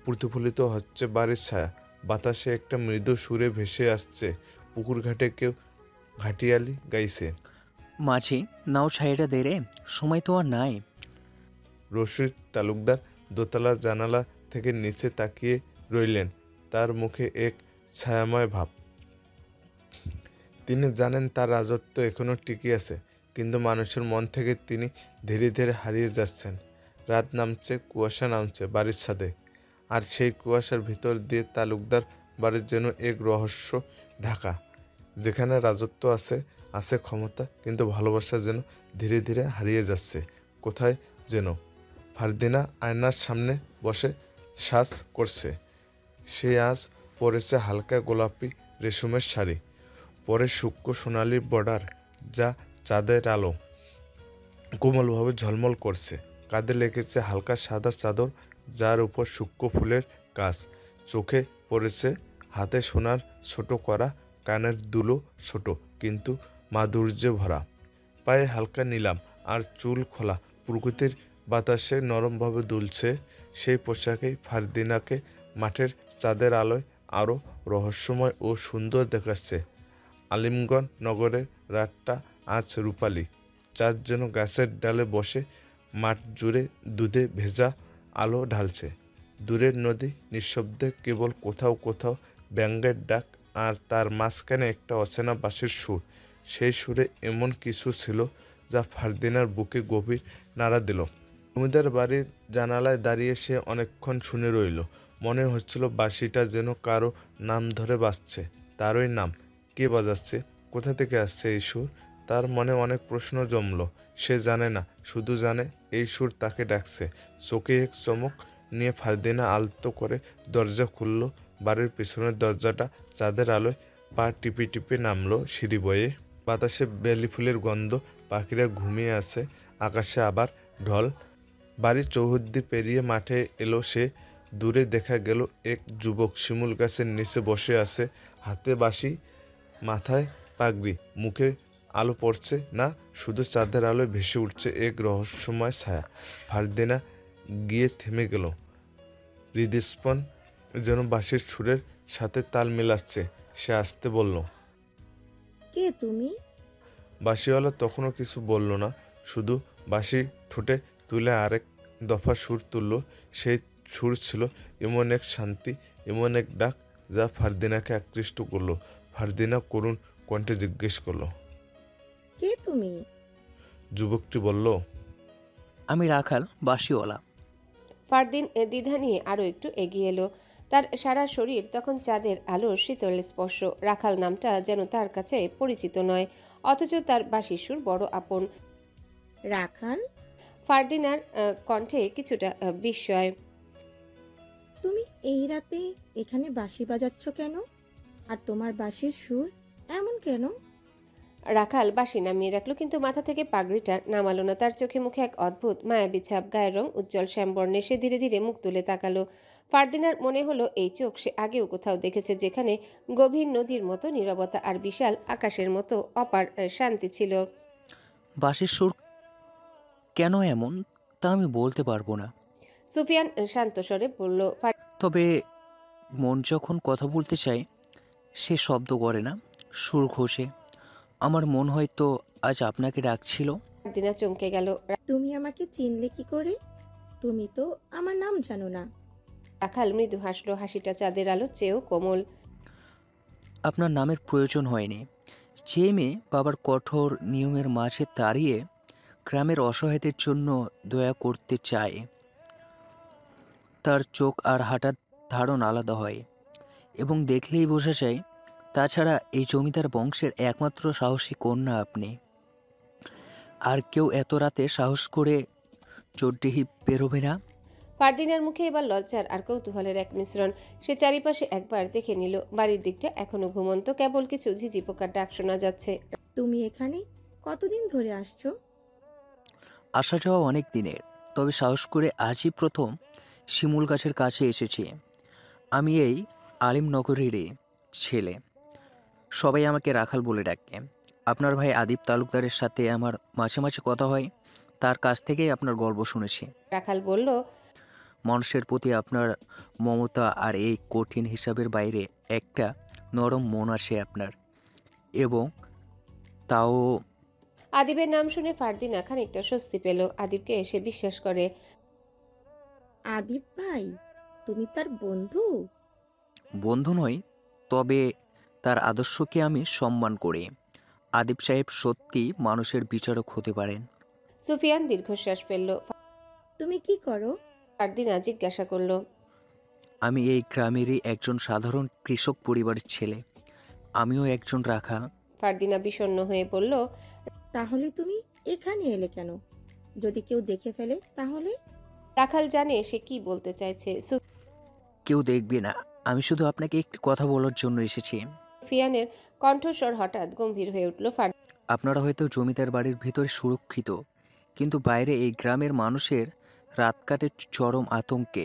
প্রতিফলিত হচ্ছে বাড়ির ছায়া। বাতাসে একটা মৃদু সুরে ভেসে আসছে। পুকুর ঘাটে কেউ ঘাটিয়ালি গাইছে, মাঝি নাও ছাইটা দে রে, সময় তো আর নাই। রশিদ তালুকদার দোতলার জানালা থেকে নিচে তাকিয়ে রইলেন। তার মুখে এক ছায়াময় ভাব। তিনি জানেন তার রাজত্ব এখনো টিকে আছে, কিন্তু মানুষের মন থেকে তিনি ধীরে ধীরে হারিয়ে যাচ্ছেন। রাত নামছে, কুয়াশা নামছে বাড়ির ছাদে, আর সেই কুয়াশার ভিতর দিয়ে তালুকদার বাড়ির যেন এক রহস্য ঢাকা, যেখানে রাজত্ব আছে, আছে ক্ষমতা, কিন্তু ভালোবাসা যেন ধীরে ধীরে হারিয়ে যাচ্ছে কোথায় যেন। ফারদিনা আয়নার সামনে বসে সাজ করছে। সে আজ পরেছে হালকা গোলাপি রেশমের শাড়ি, পরে সূক্ষ্ম সোনালি বর্ডার, যা চাঁদের আলো কোমলভাবে ঝলমল করছে। কাঁধে লেগেছে হালকা সাদা চাদর, যার উপর সূক্ষ্ম ফুলের কাজ। চোখে পড়েছে হাতে সোনার ছোট করা কানের দুলো, ছোট কিন্তু মাধুর্যে ভরা। পায়ে হালকা নিলাম, আর চুল খোলা, প্রকৃতির বাতাসে নরমভাবে দুলছে। সেই পোশাকেই ফারদিনাকে মাঠের চাঁদের আলোয় আরও রহস্যময় ও সুন্দর দেখাচ্ছে। আলিমগঞ্জ নগরের রাতটা আজ রূপালি। চাঁদ যেন গাছের ডালে বসে মাঠ জুড়ে দুধে ভেজা আলো ঢালছে। দূরের নদী নিঃশব্দে, কেবল কোথাও কোথাও ব্যাঙের ডাক, আর তার মাঝখানে একটা অচেনা বাঁশির সুর। সেই সুরে এমন কিছু ছিল যা ফারদিনার বুকে গভীর নাড়া দিল। জমিদার বাড়ির জানালায় দাঁড়িয়ে সে অনেকক্ষণ শুনে রইল। মনে হচ্ছিল বাঁশিটা যেন কারো নাম ধরে বাজছে। তারই নাম। কে বাজাচ্ছে? কোথা থেকে আসছে এই সুর? তার মনে অনেক প্রশ্ন জমল। সে জানে না, শুধু জানে এই সুর তাকে ডাকছে। চোখে এক চমক নিয়ে ফারদিনা আলতো করে দরজা খুলল। বাড়ির পিছনের দরজাটা চাঁদের আলোয় পা টিপে টিপে নামলো সিঁড়ি বয়ে। বাতাসে বেলি ফুলের গন্ধ, পাখিরা ঘুমিয়ে আছে, আকাশে আবার ঢল। বাড়ির চৌহদ্দি পেরিয়ে মাঠে এলো সে। দূরে দেখা গেল এক যুবক শিমুল গাছের নিচে বসে আছে, হাতে বাঁশি, মাথায় পাগড়ি। মুখে আলো পড়ছে না, শুধু চাঁদের আলোয় ভেসে উঠছে এক রহস্যময় ছায়া। ফারদিনা গিয়ে থেমে গেল। হৃদস্পন যেন বাঁশির সুরের সাথে তাল মেলাচ্ছে। সে আসতে বলল, কে তুমি? বাঁশিওয়ালা তখনও কিছু বলল না, শুধু বাঁশি ঠোঁটে তুলে আরেক দফা সুর তুলল। সেই সুর ছিল এমন এক শান্তি, এমন এক ডাক, যা ফারদিনাকে আকৃষ্ট করলো। ফারদিনা করুণ কণ্ঠে জিজ্ঞেস করলো, কে তুমি? যুবকটি বলল, আমি রাখাল, বাঁশিওয়ালা। ফারদিন দ্বিধা নিয়ে আরও একটু এগিয়ে এলো। তার সারা শরীর তখন চাঁদের আলোর শীতল স্পর্শ। রাখাল নামটা যেন তার কাছে পরিচিত নয়, অথচ তার বাঁশির সুর বড় আপন। রাখাল? ফারদিনার কণ্ঠে কিছুটা বিস্ময়। তুমি এই রাতে এখানে বাঁশি বাজাচ্ছ কেন? আর তোমার বাঁশির সুর এমন কেন? রাখাল বাঁশি নামিয়ে রাখলো, কিন্তু মাথা থেকে পাগড়িটা নামালো না। তার চোখে মুখে এক অদ্ভুত মায়াবী ছাপ, গায়ের রং উজ্জ্বল শ্যামবর্ণে। সে ধীরে ধীরে মুখ তুলে তাকালো। ফারদিনার মনে হলো এই চোখ সে আগেও কোথাও দেখেছে, যেখানে গভীর নদীর মতো নীরবতা আর বিশাল আকাশের মতো অপার শান্তি ছিল। বাঁশির সুর কেন এমন তা আমি বলতে পারবো না। সুফিয়ান শান্ত স্বরে বলল, তবে মন যখন কথা বলতে চায় সে শব্দ করে না, সুর ঘোষে। আমার মন হয়তো আজ আপনাকে ডাকছিল। ফারদিনা চমকে গেল। তুমি আমাকে চিনলে কি করে? তুমি তো আমার নাম জানো না। রাখাল মৃদু হাসলো, হাসিটা চাঁদের আলো চেয়েও কোমল। আপনার নামের প্রয়োজন হয়নি। যে মেয়ে বাবার কঠোর নিয়মের মাঝে দাঁড়িয়ে গ্রামের অসহায়দের জন্য দয়া করতে চায়, তার চোখ আর হাঁটার ধারণ আলাদা হয় এবং দেখলেই বোঝা যায়। তাছাড়া এই জমিদার বংশের একমাত্র সাহসী কন্যা আপনি। আর কেউ এত রাতে সাহস করে চোরডিহি বেরোবে না। ফারদিনার মুখে এবার লজ্জার আর কৌতূহলের এক মিশ্রণ। সে চারিপাশে একবার দেখে নিল। বাড়ির দিকটা এখনো ঘুমন্ত, কেবল কিছু ঝিঝি পোকার ডাক শোনা যাচ্ছে। তুমি এখানে কতদিন ধরে আসছো? আসা যাওয়া অনেক দিনের, তবে সাহস করে আজই প্রথম শিমুল গাছের কাছে এসেছি। আমি এই আলিমনগরেরই ছেলে। সবাই আমাকে রাখাল বলে ডাকে। আপনার ভাই আদিব তালুকদারের সাথে আমার মাঝে মাঝে কথা হয়, তার কাছ থেকেই আপনার গল্প শুনেছি। রাখাল বলল, মানুষের প্রতি আপনার মমতা আর এই কঠিন হিসাবের বাইরে একটা নরম মন আছে আপনার, এবং তাও। আদিবের নাম শুনে ফারদিনা খানিকটা স্বস্তি পেল। আদিবকে এসে বিশ্বাস করে। আদিব ভাই? তুমি তার বন্ধু? বন্ধু নই, তবে তার আদর্শকে আমি সম্মান করি। আদিব সাহেব সত্যি মানুষের বিচারক হতে পারেন। সুফিয়ান দীর্ঘশ্বাস ফেলল। তুমি কি করো? ফারদিনা জিজ্ঞাসা করলো। আমি এই গ্রামেরই একজন সাধারণ কৃষক পরিবারের ছেলে। আমিও একজন রাখাল। ফারদিনা বিষণ্ণ হয়ে বলল, তাহলে তুমি এখানে এলে কেন? যদি কেউ দেখে ফেলে তাহলে? রাখাল জানে সে কি বলতে চাইছে। কেউ দেখবে না, আমি শুধু আপনাকে একটি কথা বলার জন্য এসেছি। সুফিয়ানের কণ্ঠস্বর হঠাৎ গম্ভীর হয়ে উঠল। আপনারা হয়তো জমিদার বাড়ির ভিতরে সুরক্ষিত, কিন্তু বাইরে এই গ্রামের মানুষের রাত কাটে চরম আতঙ্কে।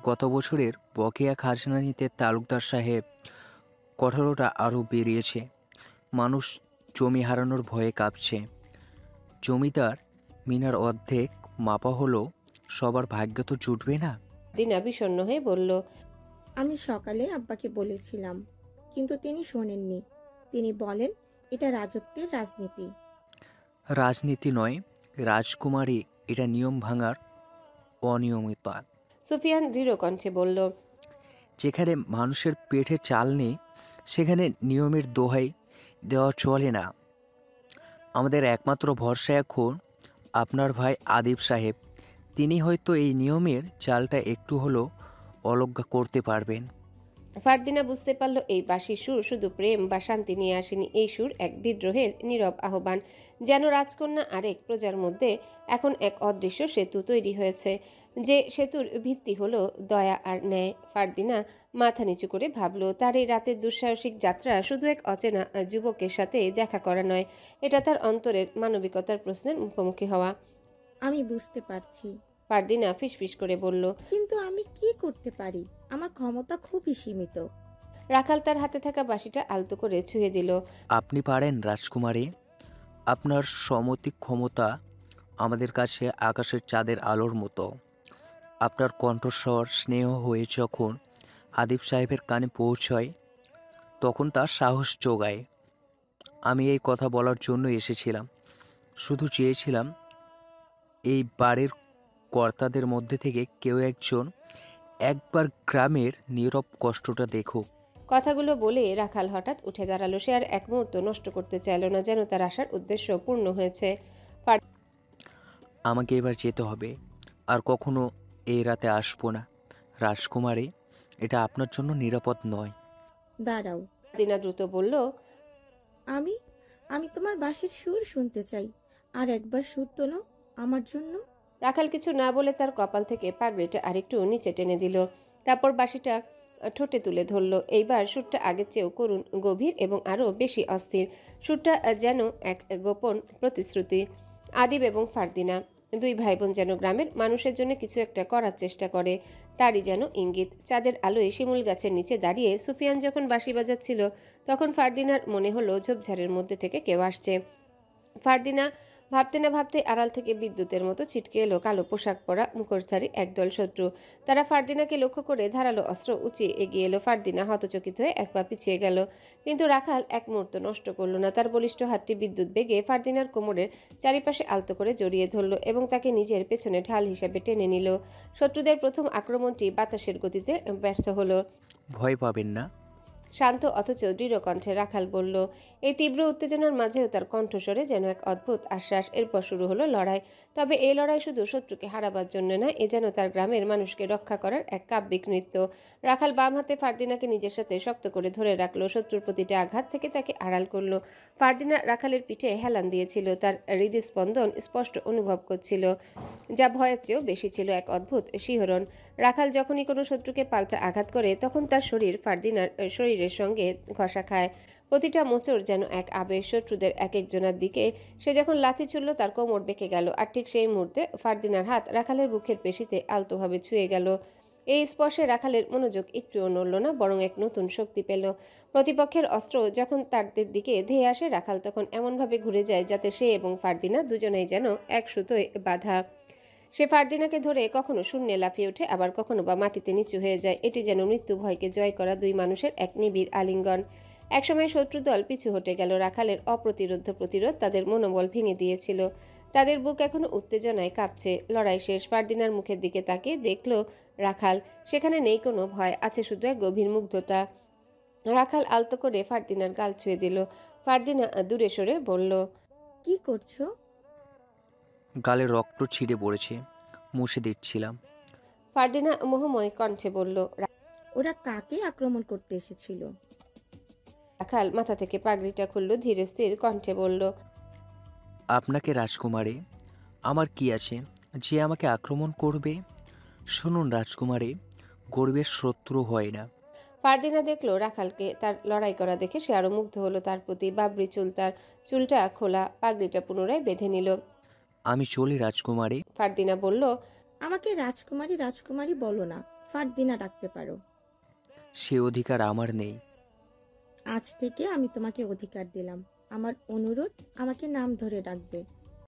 গত বছরের বকেয়া খাজনা নিতে তালুকদার সাহেব কঠোরতা আরও বেরিয়েছে। মানুষ জমি হারানোর ভয়ে কাঁপছে। জমিদার মিনার অর্ধেক মাপা হলো, সবার ভাগ্য তো জুটবে না। দিনা বিষণ্ণ হয়ে বলল, আমি সকালে আব্বাকে বলেছিলাম, কিন্তু তিনি শোনেননি। তিনি বলেন এটা রাজত্বের রাজনীতি। রাজনীতি নয় রাজকুমারী, এটা নিয়ম ভাঙার অনিয়মিততা। সুফিয়ান দৃঢ় কণ্ঠে বলল, যেখানে মানুষের পেটে চাল নেই সেখানে নিয়মের দোহাই দেওয়া চলে না। আমাদের একমাত্র ভরসা এখন আপনার ভাই আদিব সাহেব। তিনি হয়তো এই নিয়মের চালটা একটু হলেও অলজ্ঞা করতে পারবেন। ফারদিনা বুঝতে পারল এই বাঁশির সুর শুধু প্রেম বা শান্তি নিয়ে আসেনি। এই সুর এক বিদ্রোহের নীরব আহ্বান। যেন রাজকন্যা আরেক প্রজার মধ্যে এখন এক অদৃশ্য সেতু তৈরি হয়েছে, যে সেতুর ভিত্তি হলো দয়া আর ন্যায়। ফারদিনা মাথা নিচু করে ভাবল, তার এই রাতের দুঃসাহসিক যাত্রা শুধু এক অচেনা যুবকের সাথে দেখা করা নয়, এটা তার অন্তরের মানবিকতার প্রশ্নের মুখোমুখি হওয়া। আমি বুঝতে পারছি, ফারদিনা ফিসফিস করে বলল, কিন্তু আমি কি করতে পারি? আমার ক্ষমতা খুবই সীমিত। রাখাল তার হাতে থাকা বাঁশিটা আলতো করে ছুঁয়ে দিল। আপনি পারেন রাজকুমারী। আপনার সমতি ক্ষমতা আমাদের কাছে আকাশের চাঁদের আলোর মতো। আপনার কণ্ঠস্বর স্নেহ হয়ে যখন আদিব সাহেবের কানে পৌঁছয় তখন তার সাহস যোগায়। আমি এই কথা বলার জন্য এসেছিলাম। শুধু চেয়েছিলাম এই বাড়ির কর্তাদের মধ্যে থেকে কেউ একজন একবার গ্রামের নীরব কষ্টটা দেখুক। কথাগুলো বলে রাখাল হঠাৎ উঠে দাঁড়ালো। সে আর এক মুহূর্ত নষ্ট করতে চাইল না, যেন তার আসার উদ্দেশ্য পূর্ণ হয়েছে। আমাকে এবার যেতে হবে, আর কখনো এই রাতে আসবো না। রাজকুমারী, এটা আপনার জন্য নিরাপদ নয়। দাঁড়াও। দিনা দ্রুত বলল, আমি আমি তোমার বাঁশির সুর শুনতে চাই। আর একবার সুর তোলো আমার জন্য। রাখাল কিছু না বলে তার কপাল থেকে পাগড়িটা আরেকটু নিচে টেনে দিল। তারপর বাঁশিটা ঠোঁটে তুলে ধরল। এইবার সুরটা আগের চেয়েও করুণ, গভীর এবং আরও বেশি অস্থির। সুরটা যেন এক গোপন প্রতিশ্রুতি। আদিব এবং ফারদিনা, দুই ভাই বোন যেন গ্রামের মানুষের জন্য কিছু একটা করার চেষ্টা করে, তারই যেন ইঙ্গিত। চাঁদের আলোয় শিমুল গাছের নিচে দাঁড়িয়ে সুফিয়ান যখন বাঁশি বাজাচ্ছিল তখন ফারদিনার মনে হলো ঝোপঝাড়ের মধ্যে থেকে কেউ আসছে। ফারদিনা ভাবতে না ভাবতে আড়াল থেকে বিদ্যুতের মতো ছিটকে এলো কালো পোশাক পরা মুখোশধারী একদল শত্রু। তারা ফারদিনাকে লক্ষ্য করে ধারালো অস্ত্র উঁচিয়ে এগিয়ে এলো। ফারদিনা হতচকিত হয়ে এক পা পিছিয়ে গেল, কিন্তু রাখাল এক মুহূর্ত নষ্ট করলো না। তার বলিষ্ঠ হাতটি বিদ্যুৎ বেগে ফারদিনার কোমরের চারিপাশে আলতো করে জড়িয়ে ধরলো এবং তাকে নিজের পেছনে ঢাল হিসেবে টেনে নিল। শত্রুদের প্রথম আক্রমণটি বাতাসের গতিতে ব্যর্থ হলো। ভয় পাবেন না, শান্ত অথচ দৃঢ় কণ্ঠে রাখাল বলল। এই তীব্র উত্তেজনার মাঝেও তার কণ্ঠস্বরে যেন এক অদ্ভুত আশ্বাস। এরপর শুরু হলো লড়াই। তবে এই লড়াই শুধু শত্রুকে হারাবার জন্য নয়, এ যেন তার গ্রামের মানুষকে রক্ষা করার এক কাব্যিক নৃত্য। রাখাল বাম হাতে ফারদিনাকে নিজের সাথে শক্ত করে ধরে রাখলো, শত্রুর প্রতিটা আঘাত থেকে তাকে আড়াল করলো। ফারদিনা রাখালের পিঠে হেলান দিয়েছিল, তার হৃদস্পন্দন স্পষ্ট অনুভব করছিল, যা ভয়ের চেয়েও বেশি ছিল এক অদ্ভুত শিহরণ। রাখাল যখনই কোনো শত্রুকে পাল্টা আঘাত করে তখন তার শরীর ফারদিনার শরীরের সঙ্গে ঘষা খায়। প্রতিটা মোচড় যেন এক আবেশ, শত্রুদের এক একজনের দিকে। সে যখন লাথি ছুড়ল তার কোমর বেঁকে গেল, আর ঠিক সেই মুহূর্তে ফারদিনার হাত রাখালের বুকের পেশিতে আলতোভাবে ছুঁয়ে গেল। এই স্পর্শে রাখালের মনোযোগ একটুও নড়ল না, বরং এক নতুন শক্তি পেল। প্রতিপক্ষের অস্ত্র যখন তাদের দিকে ধেয়ে আসে রাখাল তখন এমনভাবে ঘুরে যায় যাতে সে এবং ফারদিনা দুজনেই যেন এক সুতোয় বাঁধা। সে ফারদিনাকে ধরে কখনো শূন্যে লাফিয়ে ওঠে, আবার কখনো বা মাটিতে নিচু হয়ে যায়। এটি যেন মৃত্যু ভয়কে জয় করা দুই মানুষের এক নিবিড় আলিঙ্গন। একসময় শত্রুদল পিছু হটে গেল। রাখালের অপ্রতিরোধ প্রতিরোধ তাদের মনোবল ভেঙে দিয়েছিল। তাদের বুক এখনো উত্তেজনায় কাঁপছে। লড়াই শেষ। ফারদিনার মুখের দিকে তাকিয়ে দেখল রাখাল। সেখানে নেই কোনো ভয়, আছে শুধু এক গভীর মুগ্ধতা। রাখাল আলতো করে ফারদিনার গাল ছুঁয়ে দিল। ফারদিনা দূরে সরে বলল, কি করছো? গালে রক্ত ছিঁড়ে পড়েছে, মুছে দিচ্ছিলাম। ফারদিনা মোহময় কণ্ঠে বলল। ওরা কাকে আক্রমণ করতে এসেছিল? রাখাল মাথা থেকে পাগড়িটা খুলল, ধীরে স্থির কণ্ঠে বলল, আপনাকে রাজকুমারী, আমার কি আছে যে আমাকে আক্রমণ করবে? শুনুন রাজকুমারী, গরিবের শত্রু হয় না। ফারদিনা দেখলো রাখালকে তার লড়াই করা দেখে সে আরো মুগ্ধ হলো তার প্রতি। বাবরি চুল, তার চুলটা খোলা, পাগড়িটা পুনরায় বেঁধে নিল। আমি চলি রাজকুমারী। ফারদিনা বলল, আমাকে রাজকুমারী রাজকুমারী বলো না, ফারদিনা ডাকতে পারো। সে অধিকার আমার নেই। আজ থেকে আমি তোমাকে অধিকার দিলাম। আমার অনুরোধ, আমাকে নাম ধরে ডাকবে।